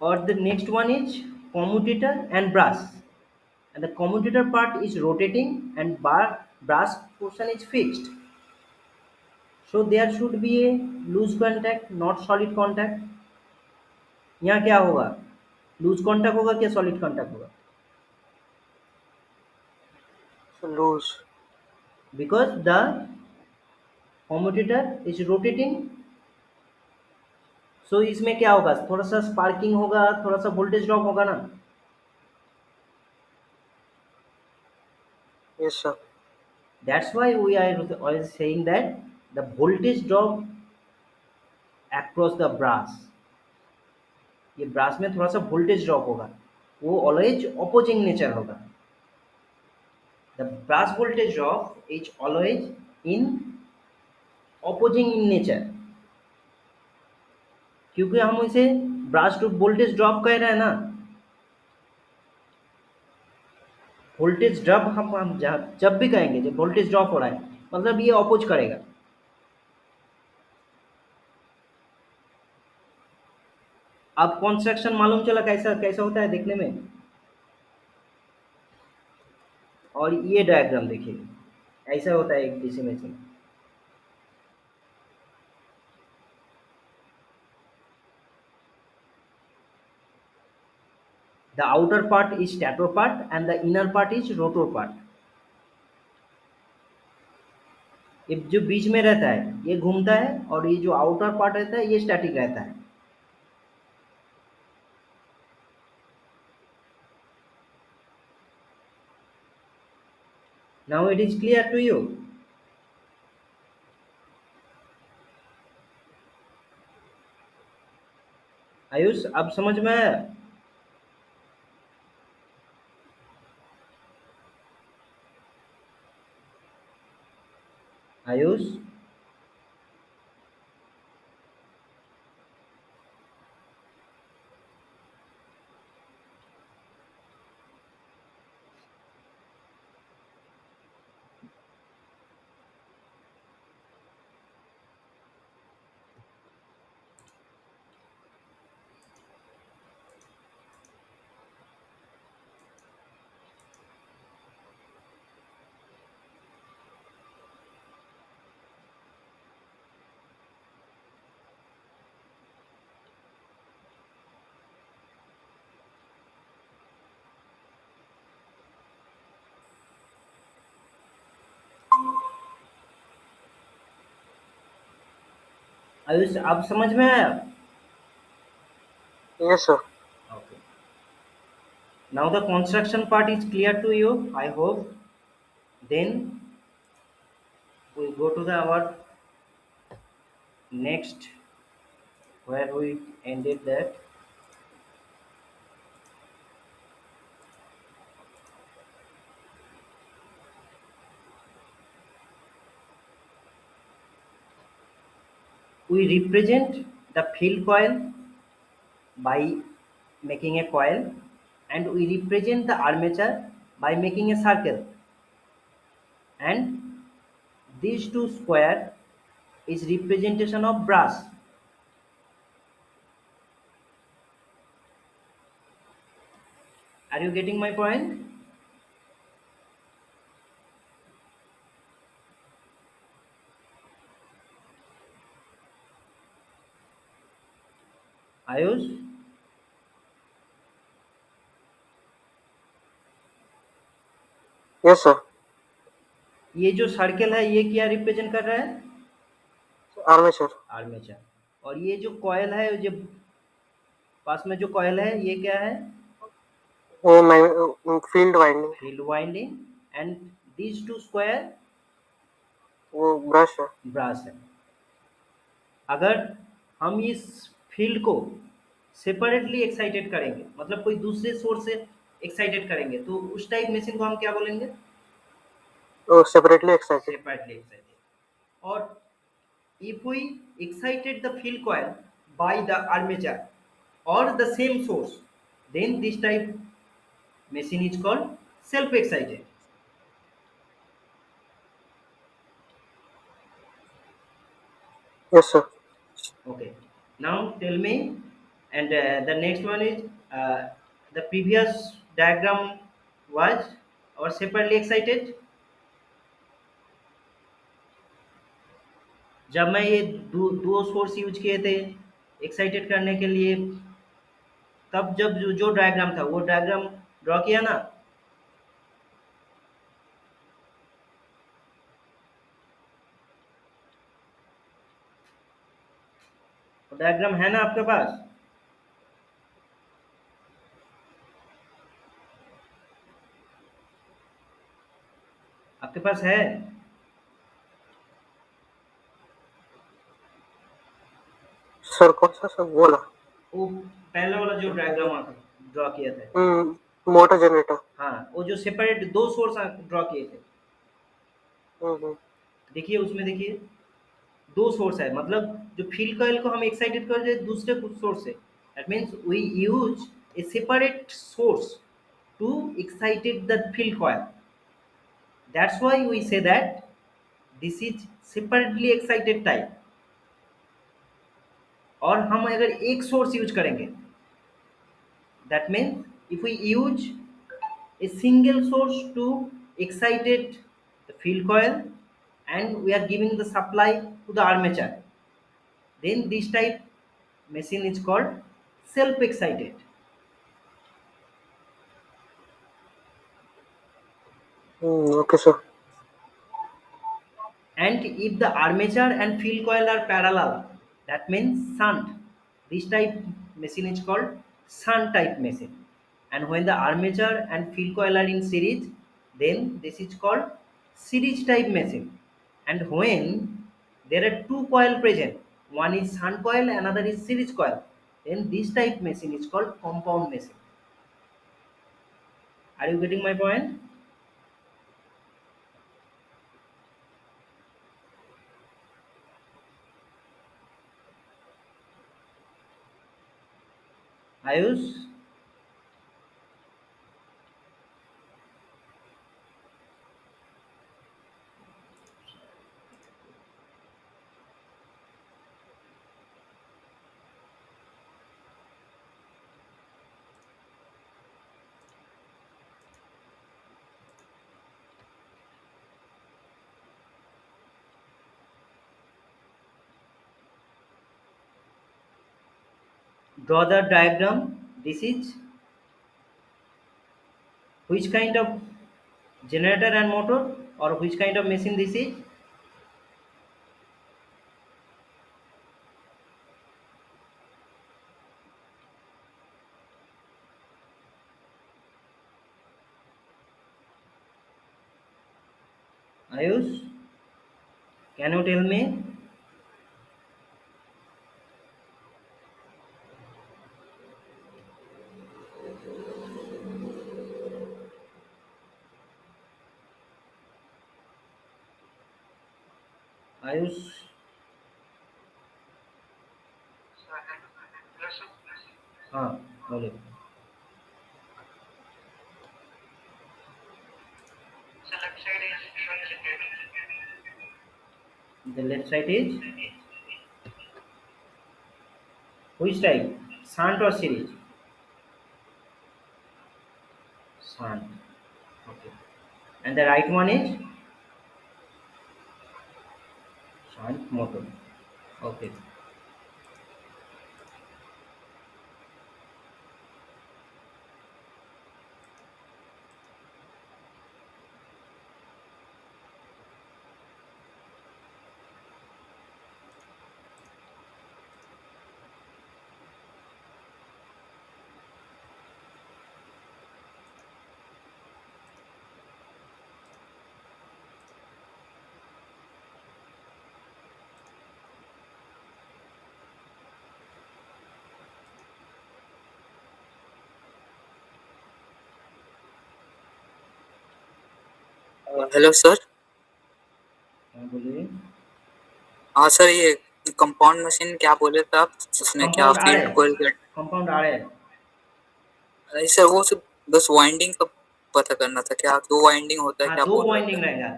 और the next one is commutator and brass. And the commutator part is rotating and brass portion is fixed. So there should be a loose contact, not solid contact. यहाँ क्या होगा? Loose contact होगा क्या solid contact होगा? So loose. Because the commutator is rotating, so इसमें क्या होगा? थोड़ा सा स्पार्किंग होगा, थोड़ा सा वोल्टेज ड्रॉप होगा ना। Yes, sir. That's why we are always saying that the voltage drop across the brass, ये ब्रास में थोड़ा सा वोल्टेज ड्रॉप होगा, वो ऑलवेज ऑपोजिंग नेचर होगा। The brass voltage drop is always in opposing in nature, क्योंकि हम इसे ब्रास टू वोल्टेज ड्रॉप कह रहे हैं ना। वोल्टेज ड्रॉप हम जब भी कहेंगे जब वोल्टेज ड्रॉप हो रहा है, मतलब ये अपोज करेगा। अब कंस्ट्रक्शन मालूम चला कैसा कैसा होता है देखने में। और ये डायग्राम देखिए, ऐसा होता है एक DC machine. The outer part is stator part and the inner part is rotor part. ये जो बीच में रहता है ये घूमता है और ये जो आउटर पार्ट रहता है ये स्टैटिक रहता है। Now it is clear to you? Ayush अब समझ में आया? आयुष आयुष अब समझ में आया? Yes, sir. Okay. Now the construction part is clear to you, I hope. Then we go to the our Next, where we ended that, we represent the field coil by making a coil, and we represent the armature by making a circle, and these two square is representation of brass. Are you getting my point? Ayush, Yes, sir. ये जो circle है ये क्या represent कर रहा है? Armature. Armature. और ये जो कॉयल है जो पास में जो कॉयल है ये क्या है? वो field winding. Field winding. And these two square वो ब्रश है. ब्रास है। अगर हम इस फील्ड को सेपरेटली एक्साइटेड करेंगे, मतलब कोई दूसरे सोर्स से एक्साइटेड करेंगे, तो उस टाइप मशीन को हम क्या बोलेंगे? वो सेपरेटली एक्साइटेड. Separately excited. और if we excited the field coil by the armature or the same source, then this type machine is called self excited. Yes, sir. Okay, now tell me, and the next one is the previous diagram was or separately excited. जब मैं ये दो source use किए थे excited करने के लिए, तब जब जो डायग्राम था वो डायग्राम ड्रॉ किया ना? डायग्राम है ना आपके पास? आपके पास है? सर कौन सा सर बोला? वो पहले वाला जो डायग्राम ड्रॉ किया था। Motor generator. हाँ, वो जो सेपरेट दो सोर्स ड्रॉ किए थे, हम्म. देखिए उसमें देखिए दो सोर्स है, मतलब जो फील्ड कॉइल को हम एक्साइटेड कर रहे हैं दूसरे सोर्स से, that means we use a separate source to excited the field coil, that's why we say that this is separately excited type. और हम अगर एक सोर्स यूज करेंगे, that means if we use a single source to excited the field coil and we are giving the supply to the armature, then this type machine is called self excited. Okay, sir. And if the armature and field coil are parallel, that means shunt, this type machine is called shunt type machine. And when the armature and field coil are in series, then this is called series type machine. And when there are two coil present, one is shunt coil, another is series coil, then this type machine is called compound machine. Are you getting my point? Ayush, draw the diagram. This is which kind of generator and motor, or which kind of machine this is? Ayush, can you tell me? Ayush. हाँ, बोले। The left side is which type? Sant or series? Sant. Okay. And the right one is Sant motor. Okay. Hello sir. हाँ, बोलिए। हाँ sir, ये compound machine क्या बोले थे आप? उसमें क्या कंपाउंड आर फील्ड है। कोयल? कंपाउंड आर है। नहीं सर, वो सिर्फ बस वाइंडिंग का पता करना था। क्या दो वाइंडिंग होता है, हाँ, क्या दो बोल रहे थे? वाइंडिंग रहेगा।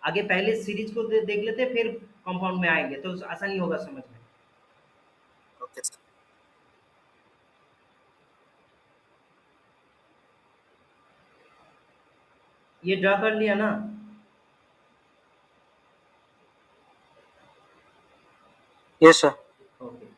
आगे पहले सीरीज को देख लेते, फिर कंपाउंड में आएंगे तो आसानी होगा समझ में। Okay sir. ये ड्रा कर लिया ना? Yes sir. Okay.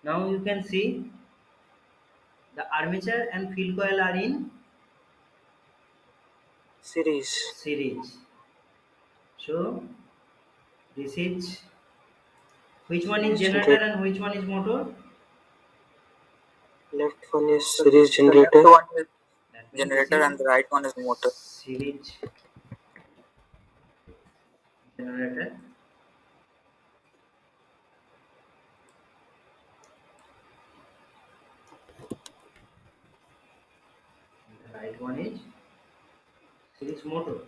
Now you can see the armature and field coil are in series. series. So this is, which one is generator generator. and which one is motor? Left one is series generator. The left one is That means this generator is and the right one is motor. series generator. The right one is series motor.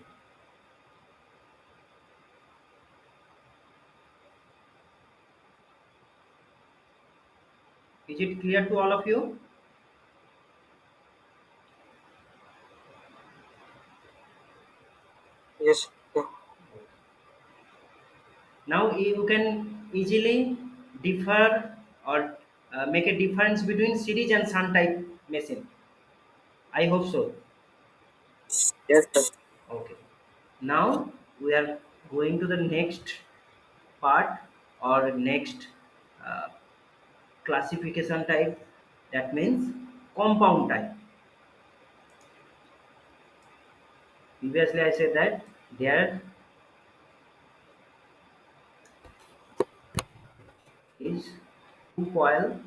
Is it clear to all of you? Yes. Now you can easily differ or make a difference between series and shunt type machine. I hope so. Yes, sir. Okay. Now we are going to the next part or next uh, classification type, that means compound type. Previously I said that there is two coil.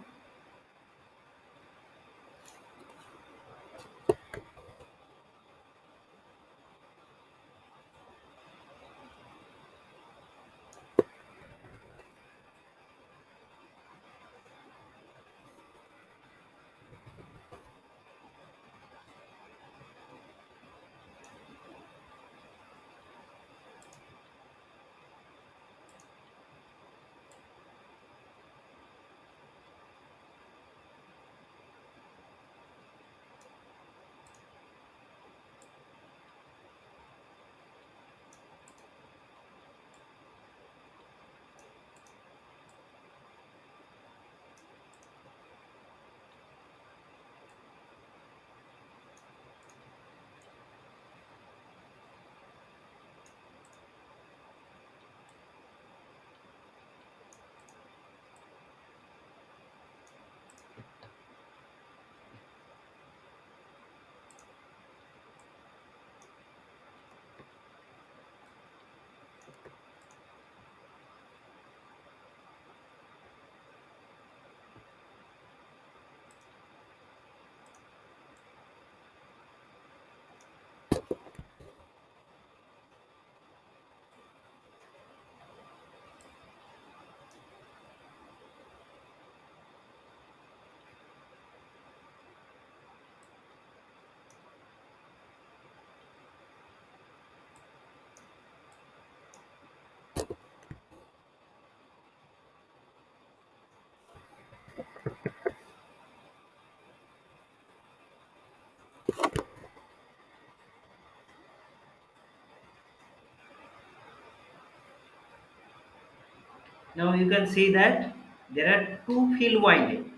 Now you can see that there are two field winding.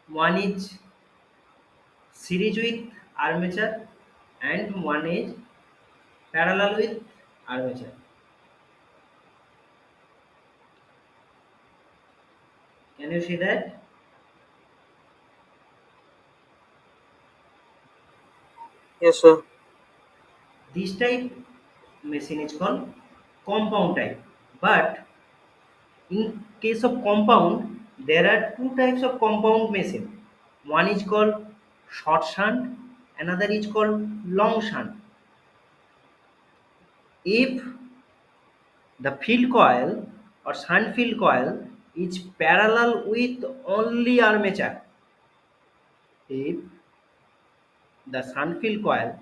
One is series with armature and one is parallel with armature. Can you see that? Yes, sir. This type machine is called compound type. But in case of compound, there are two types of compound machine. One is called short shunt, another is called long shunt. If the field coil or shunt field coil is parallel with only armature, if the shunt field coil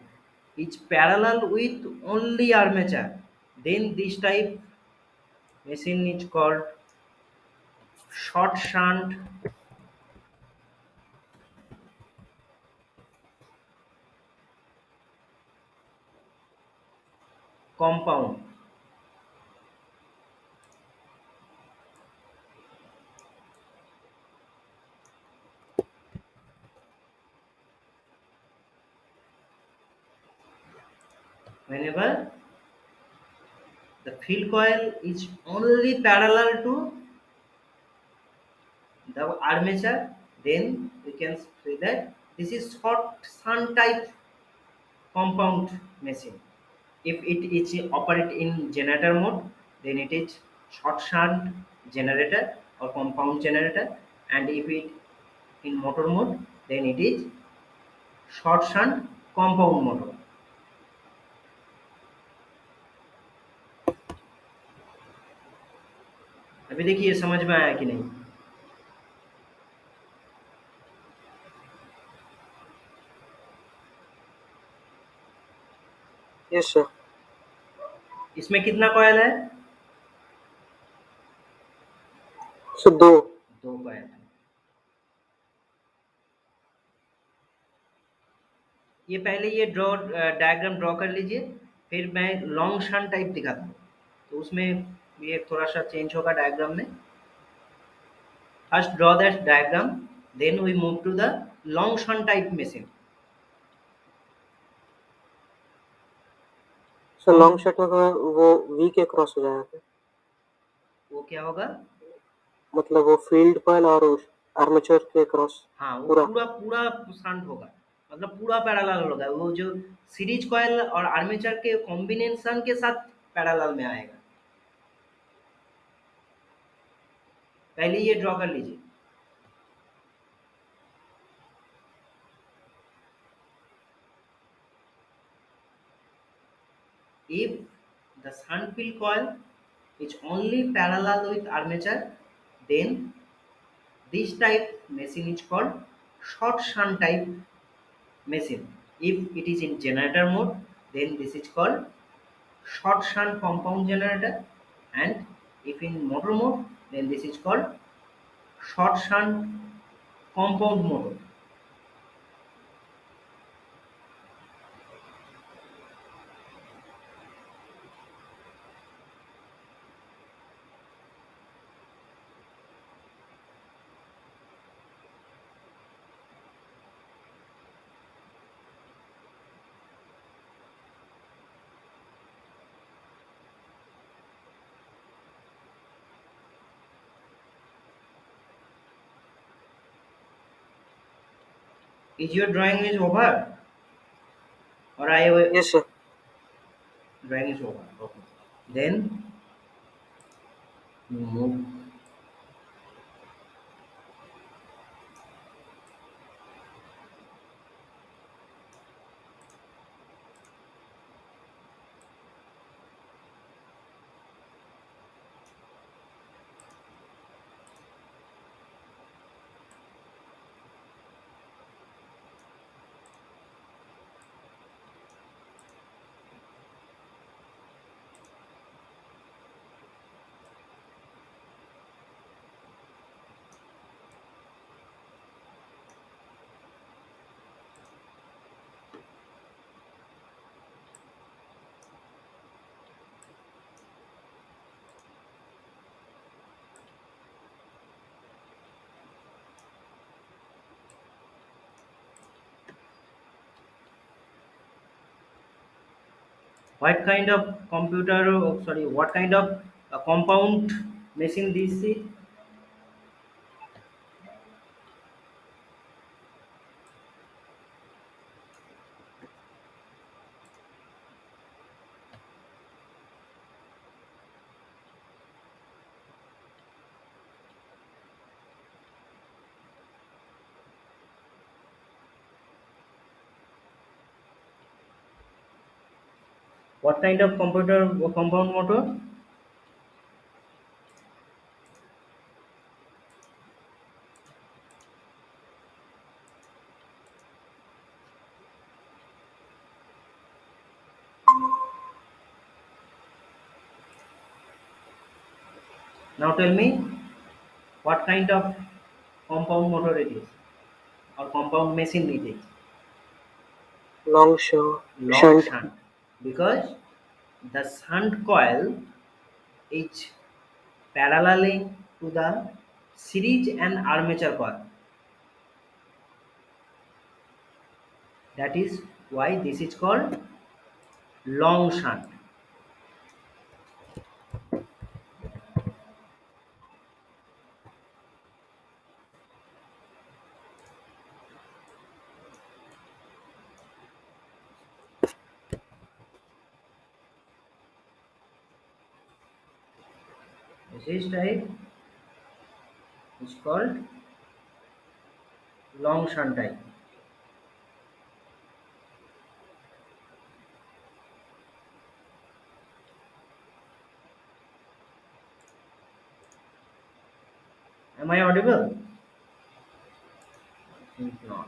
is parallel with only armature, then this type machine is called short shunt compound. Whenever the field coil is only parallel to the armature, then we can say that this is short shunt type compound machine. If it is operate in generator mode, then it is short shunt generator or compound generator, and if it in motor mode, then it is short shunt compound motor. अभी देखिए समझ में आया कि नहीं? Yes, sir. इसमें कितना coil है? So, दो. दो कॉयल है. ये पहले ये ड्रॉ डायग्राम ड्रॉ कर लीजिए, फिर मैं लॉन्ग शंट टाइप दिखाता हूँ, तो उसमें ये थोड़ा सा चेंज होगा डायग्राम में. First draw that diagram, then we move to the long shunt type machine. Sir come long shot में वो वी के क्रॉस हो जाएगा क्या? वो क्या होगा? मतलब वो फील्ड कॉइल और आर्मेचर के क्रॉस हाँ, वो पूरा। पूरा पूरा शंट होगा, मतलब पूरा पैरेलल होगा, वो जो सीरीज कॉइल और आर्मेचर के कॉम्बिनेशन के साथ पैरेलल में आएगा। पहले ये ड्रॉ कर लीजिए। If the shunt field coil is only parallel with armature, then this type machine is called short shunt type machine. If it is in generator mode, then this is called short shunt compound generator, and if in motor mode, then this is called short shunt compound motor. Is your drawing is over, or I yes sir. drawing is over? Okay. Then move. What kind of computer, oh, sorry, what kind of compound machine this is? What kind of computer compound motor? Now tell me what kind of compound motor it is, or compound machine it is. Long Long shunt. shunt, because the shunt coil is paralleling to the series and armature coil. That is why this is called long shunt. This is type is called long shunt type. Am I audible? Think not.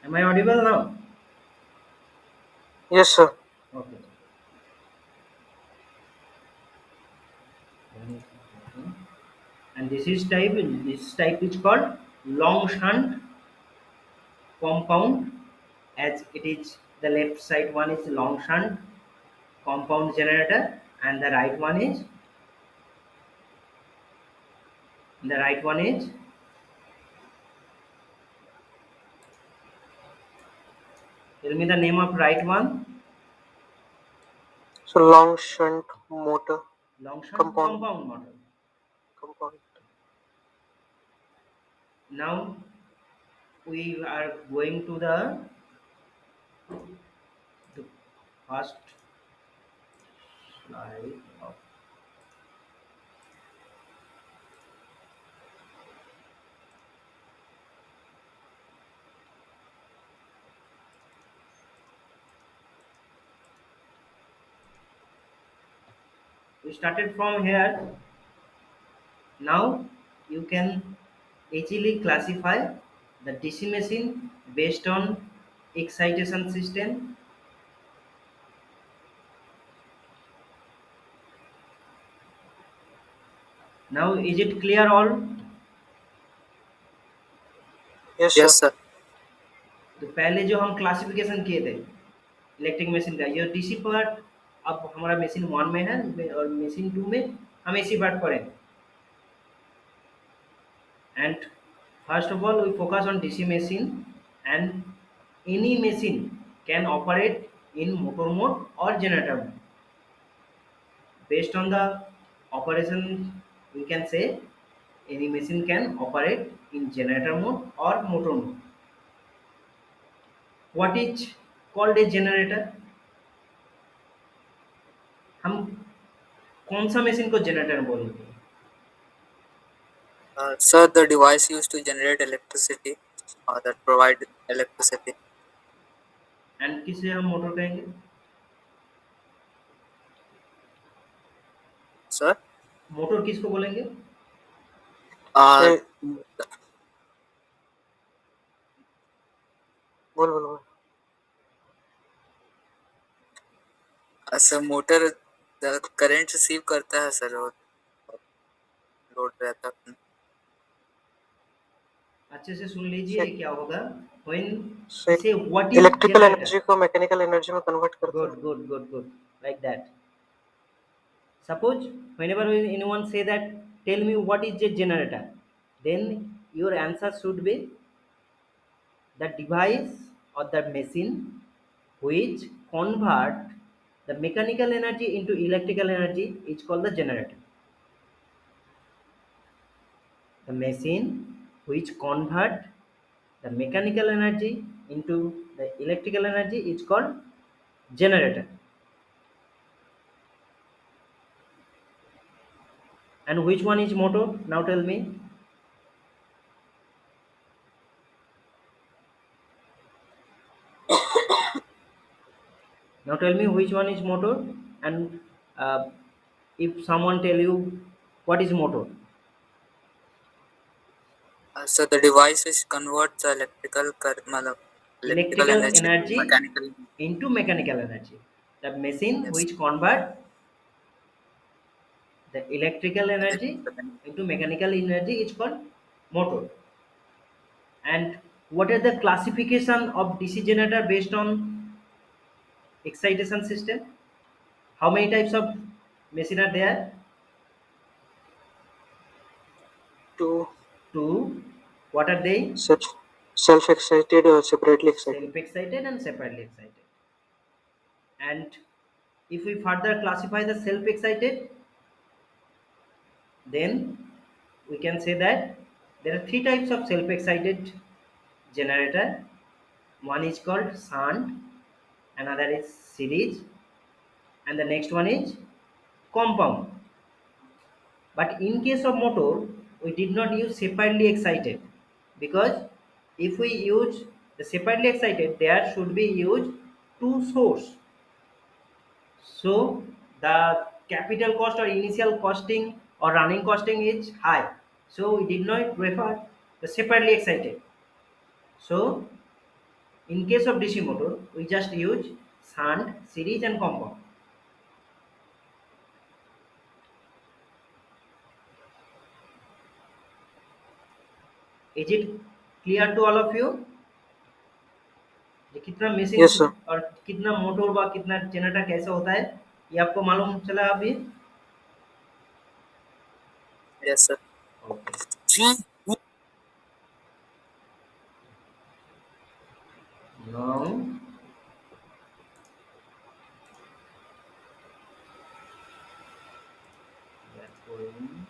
Am I audible now? Yes sir. Okay. And this type is called long shunt compound, as it is the left side one is long shunt compound generator and the right one is The right one is, tell me the name of right one. So long shunt motor Long shunt compound compound motor. compound. Now we are going to the first slide of, we started from here. Now you can easily classify the DC machine based on excitation system. Now is it clear all? Yes, sir. Sir. तो पहले जो हम classification किए थे electric machine का, ये DC part अब हमारा मशीन 1 में है और मशीन 2 में हम एसी पार्ट पढ़ेंगे. And first of all, we focus on DC machine, and any machine can operate in motor mode or generator mode. Based on the operation, we can say any machine can operate in generator mode or motor mode. What is called a generator? हम कौन सा machine को generator बोलेंगे? Sir, the device used to generate electricity or that provide electricity. And किसे हम motor कहेंगे? Sir? Motor किसको बोलेंगे? बोल बोल बोल. सर मोटर करंट रिसीव करता है सर, और लोड रहता है. अच्छे से सुन लीजिए क्या होगा. When से we say what is electrical generator? Energy को मैकेनिकल एनर्जी में कन्वर्ट करता है. Good, good, good, good. Like that. Suppose whenever anyone say that, tell me what is a generator, then your answer should be the device or the machine which convert the mechanical energy into electrical energy is called the generator. The machine which convert the mechanical energy into the electrical energy is called generator. And which one is motor? Now tell me. Now tell me which one is motor, and if someone tell you what is motor? So the device which converts the electrical Electrical energy to energy mechanical. into mechanical energy. The machine Yes. which convert the electrical energy Electrical. into mechanical energy is called motor. And what are the classification of DC generator based on excitation system? How many types of machine are there? Two. Two. What are they? Self excited or separately excited. Self-excited and separately excited. And if we further classify the self-excited, then we can say that there are three types of self-excited generator. One is called shunt, another is series, and the next one is compound. But in case of motor, we did not use separately excited, because if we use the separately excited, there should be used two source. So the capital cost or initial costing or running costing is high. So we did not prefer the separately excited. So in case of DC motor, we just use shunt, series and compound. Is it clear to all of you? कि कितना machine Yes, sir. और कितना motor व कितना generator कैसे होता है, ये आपको मालूम चला अभी? Yes, sir. Okay. Now we are going.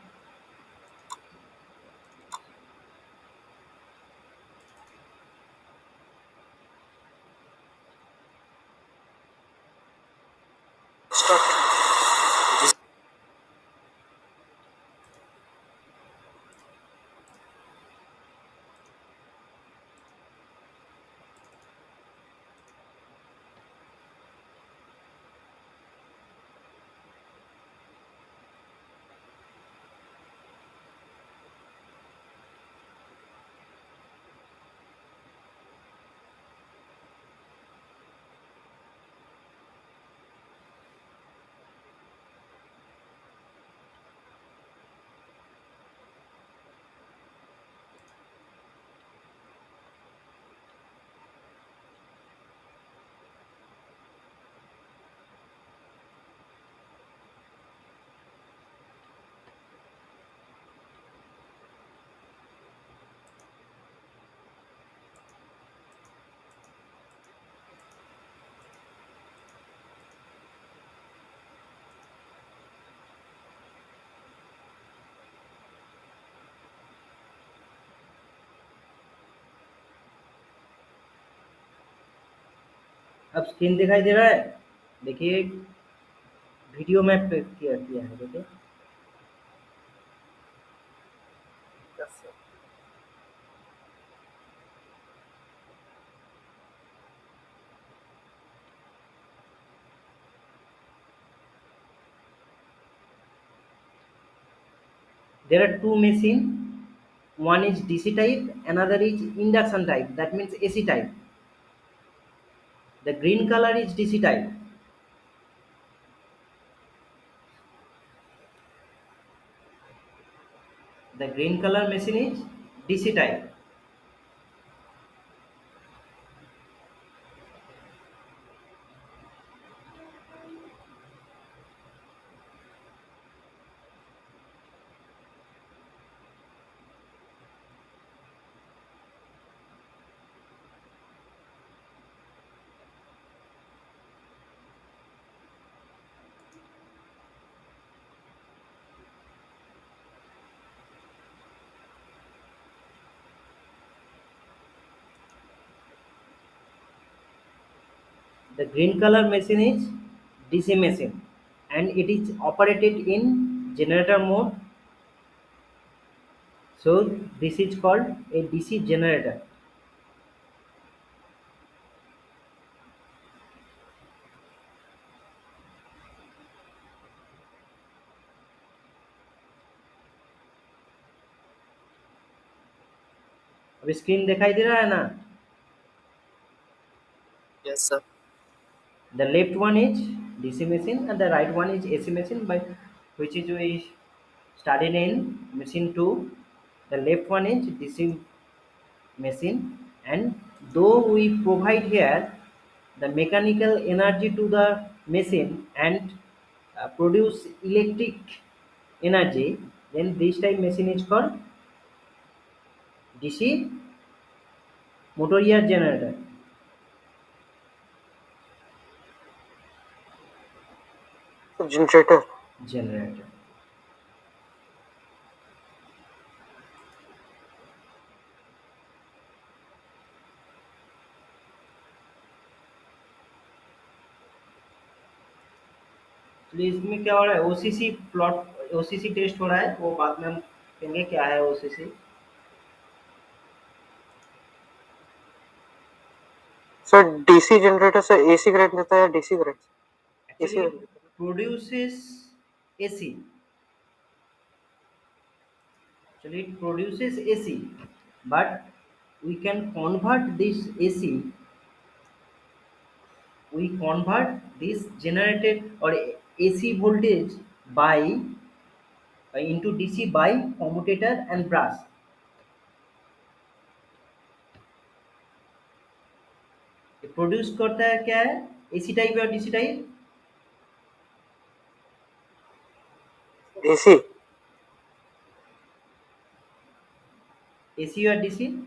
अब स्क्रीन दिखाई दे रहा है? देखिए वीडियो में किया किया है, देखिए। There are two machine. One is DC type, another is induction type. That means AC type. The green color is DC type. The green color machine is DC type. The green color machine is DC machine and it is operated in generator mode. So this is called a DC generator. अब screen दिखाई दे रहा है ना? Yes, sir. The left one is DC machine and the right one is AC machine, by which is we studied in machine 2. The left one is DC machine, and though we provide here the mechanical energy to the machine and produce electric energy, then this type machine is called DC motor generator. Generator. Generator. तो इसमें क्या हो रहा है? OCC plot, OCC test हो रहा है, वो बाद में हम कहेंगे क्या है ओसीसी। सर डीसी जनरेटर से एसी करंट देता है, DC current? Actually it produces AC. Actually it produces AC, but we can convert this AC. We convert this generated or AC voltage by into DC by commutator and brush. ये produce करता है क्या है? AC type या DC type? DC. AC or DC?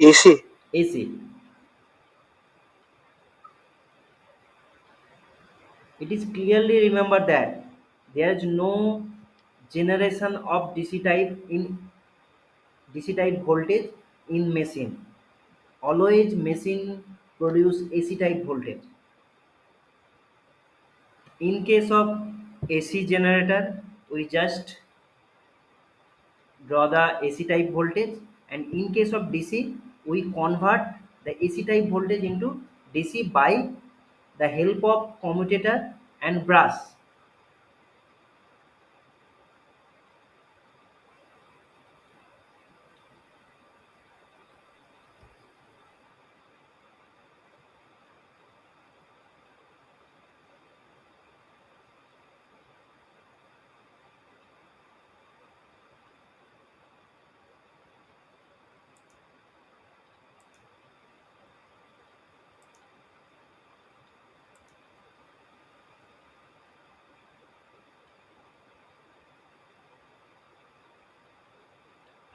AC. AC. It is clearly remember that there is no generation of DC type voltage in machine. Always machine produce AC type voltage. In case of AC generator, we just draw the AC type voltage, and in case of DC, we convert the AC type voltage into DC by the help of commutator and brush.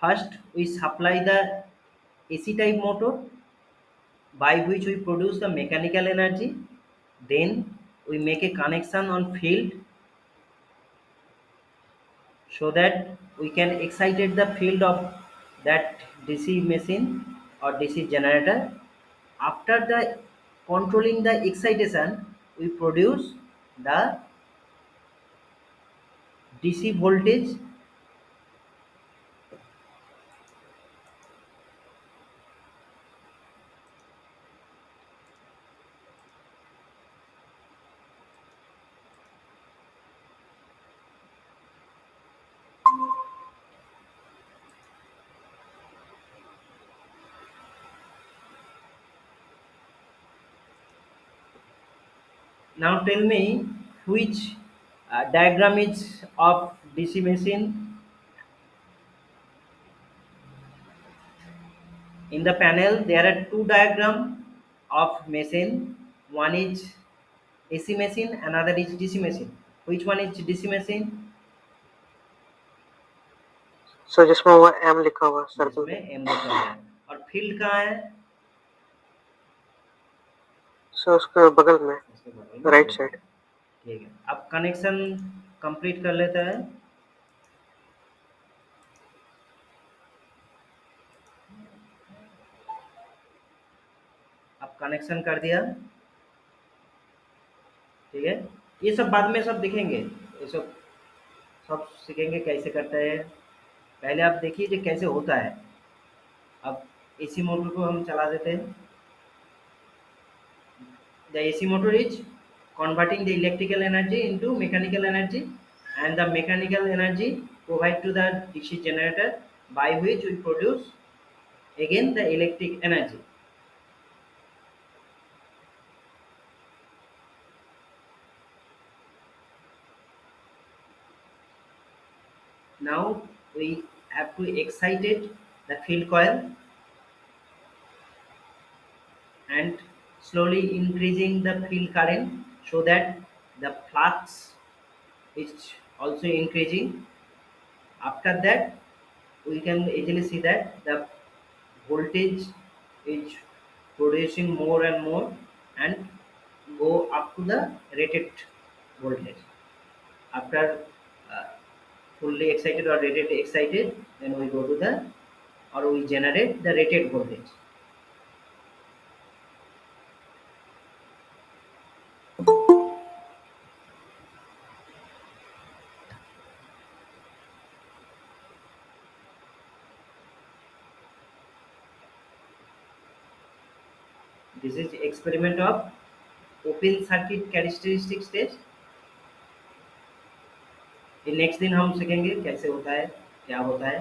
First, we supply the AC type motor by which we produce the mechanical energy. Then we make a connection on field so that we can excited the field of that DC machine or DC generator. After the controlling the excitation, we produce the DC voltage. Now tell me which diagram is of DC machine. In the panel, there are two diagrams of machine. One is AC machine, another is DC machine. Which one is DC machine? Sir जिसमें वो M लिखा हुआ circle जिसमें में। M लिखा हुआ है और फील्ड कहाँ है? सर उसके बगल में उसके बगल में राइट ठीक साइड। है। अब कनेक्शन कंप्लीट कर लेता है। अब कनेक्शन कर दिया, ठीक है। ये सब बाद में सब दिखेंगे, ये सब सब सीखेंगे कैसे करते हैं। पहले आप देखिए कि कैसे होता है। अब एसी मोटर को हम चला देते हैं। The AC motor is converting the electrical energy into mechanical energy, and the mechanical energy provide to the DC generator by which we produce again the electric energy. Now we have to excite it, the field coil, and slowly increasing the field current so that the flux is also increasing. After that, we can easily see that the voltage is producing more and more and go up to the rated voltage. After uh, fully excited or rated excited, then we go to the or we generate the rated voltage. This is experiment of open circuit characteristics test. ये next दिन हम सीखेंगे कैसे होता है, क्या होता है।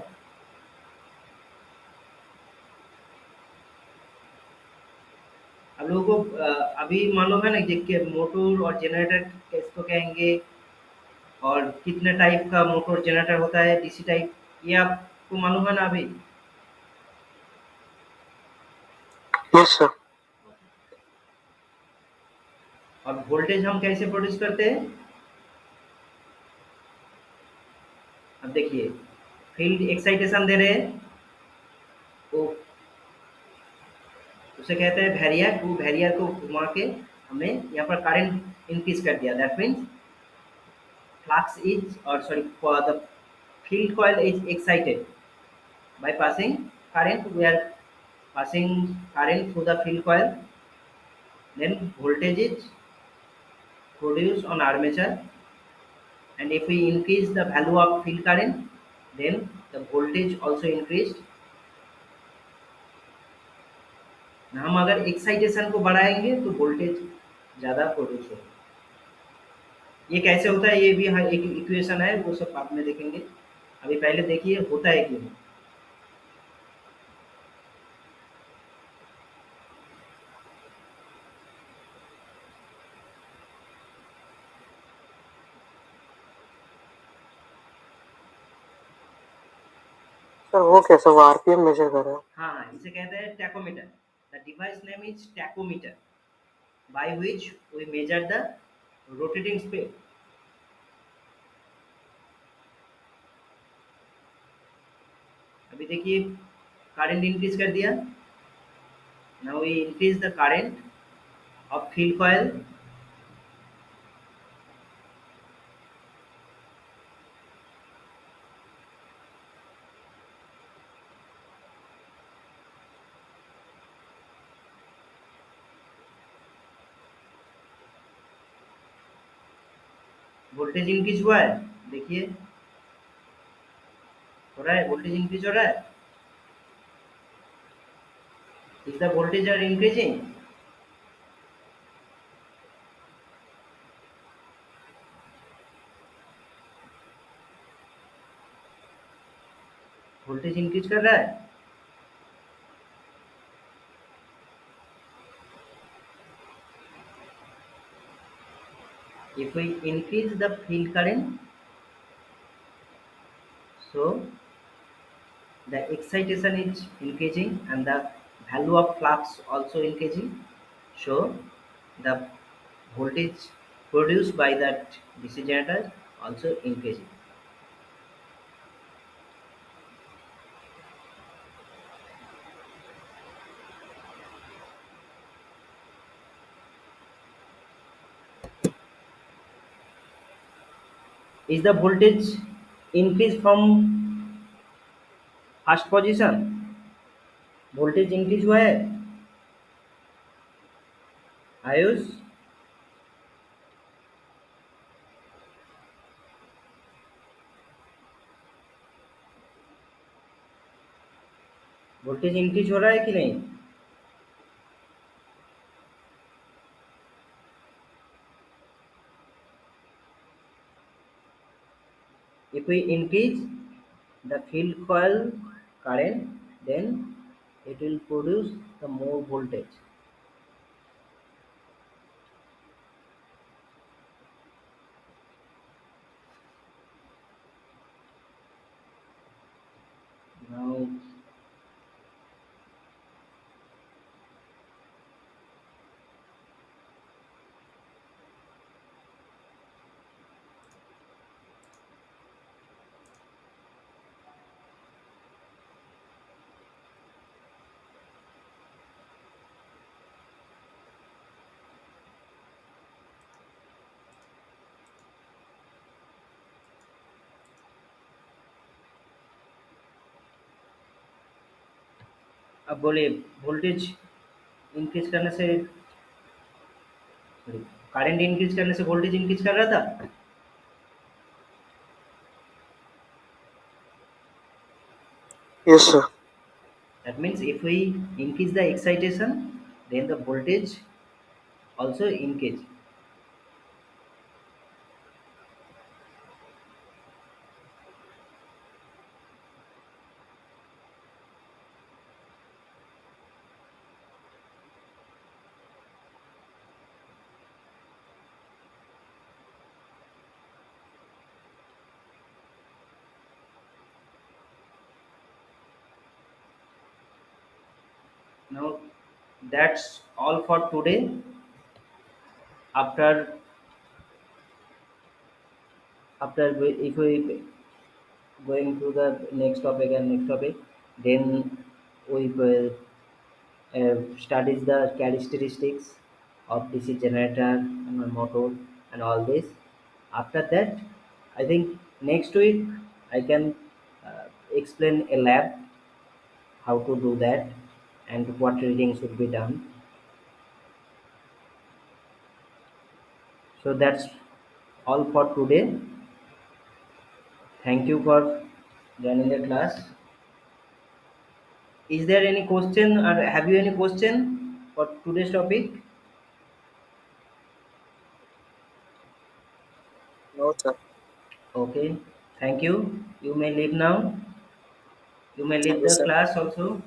आप लोगों को अभी मालूम है ना कि मोटर और जनरेटर किसको कहेंगे और कितने टाइप का मोटर जनरेटर होता है डीसी टाइप, ये आपको मालूम है ना अभी? Yes sir. और वोल्टेज हम कैसे प्रोड्यूस करते हैं? अब देखिए, फील्ड एक्साइटेशन दे रहे हैं, वो उसे कहते हैं वैरियर। वो वैरियर को घुमा के हमने यहाँ पर करंट इंक्रीज कर दिया। That means flux is, or sorry, for the field coil is excited by passing current. We are passing current through the field coil. Then voltage is produced on armature, and if we increase the value of field current, then the voltage also increased. हम अगर excitation को बढ़ाएंगे तो voltage ज़्यादा produce होगा। ये कैसे होता है, ये भी हाँ एक इक्वेशन है, वो सब बाद में देखेंगे। अभी पहले देखिए होता है क्यों। सर वो कैसे, वो आरपीएम मेजर कर रहा है? हाँ हाँ, इसे कहते हैं tachometer. The device name is tachometer, by which we measure the rotating speed. अभी देखिए करंट इंक्रीज कर दिया। Now we increase the current of field coil. Voltage increase हुआ है, देखिए हो रहा है, वोल्टेज इंक्रीज हो रहा है। Is the voltage are increasing? Voltage increase कर रहा है। If we increase the field current, so the excitation is increasing and the value of flux also increasing. So the voltage produced by that DC generator also increasing. Is the voltage increase from first position? Voltage increase हुआ है Ayush? Voltage increase हो रहा है कि नहीं? If we increase the field coil current, then it will produce the more voltage. Now अब बोलिए, voltage increase करने से, करंट इंक्रीज करने से वोल्टेज इंक्रीज कर रहा था। Yes, sir. That means if we increase the excitation, then the voltage also increase. Now that's all for today. After if we going to the next topic and next topic. Then we studies the characteristics of DC generator and motor and all this. After that, I think next week I can explain a lab how to do that and what reading should be done. So that's all for today. Thank you for joining the class. Is there any question or have you any question for today's topic? No, sir. Okay, thank you. You may leave now. You may Thank leave you, the sir. class also.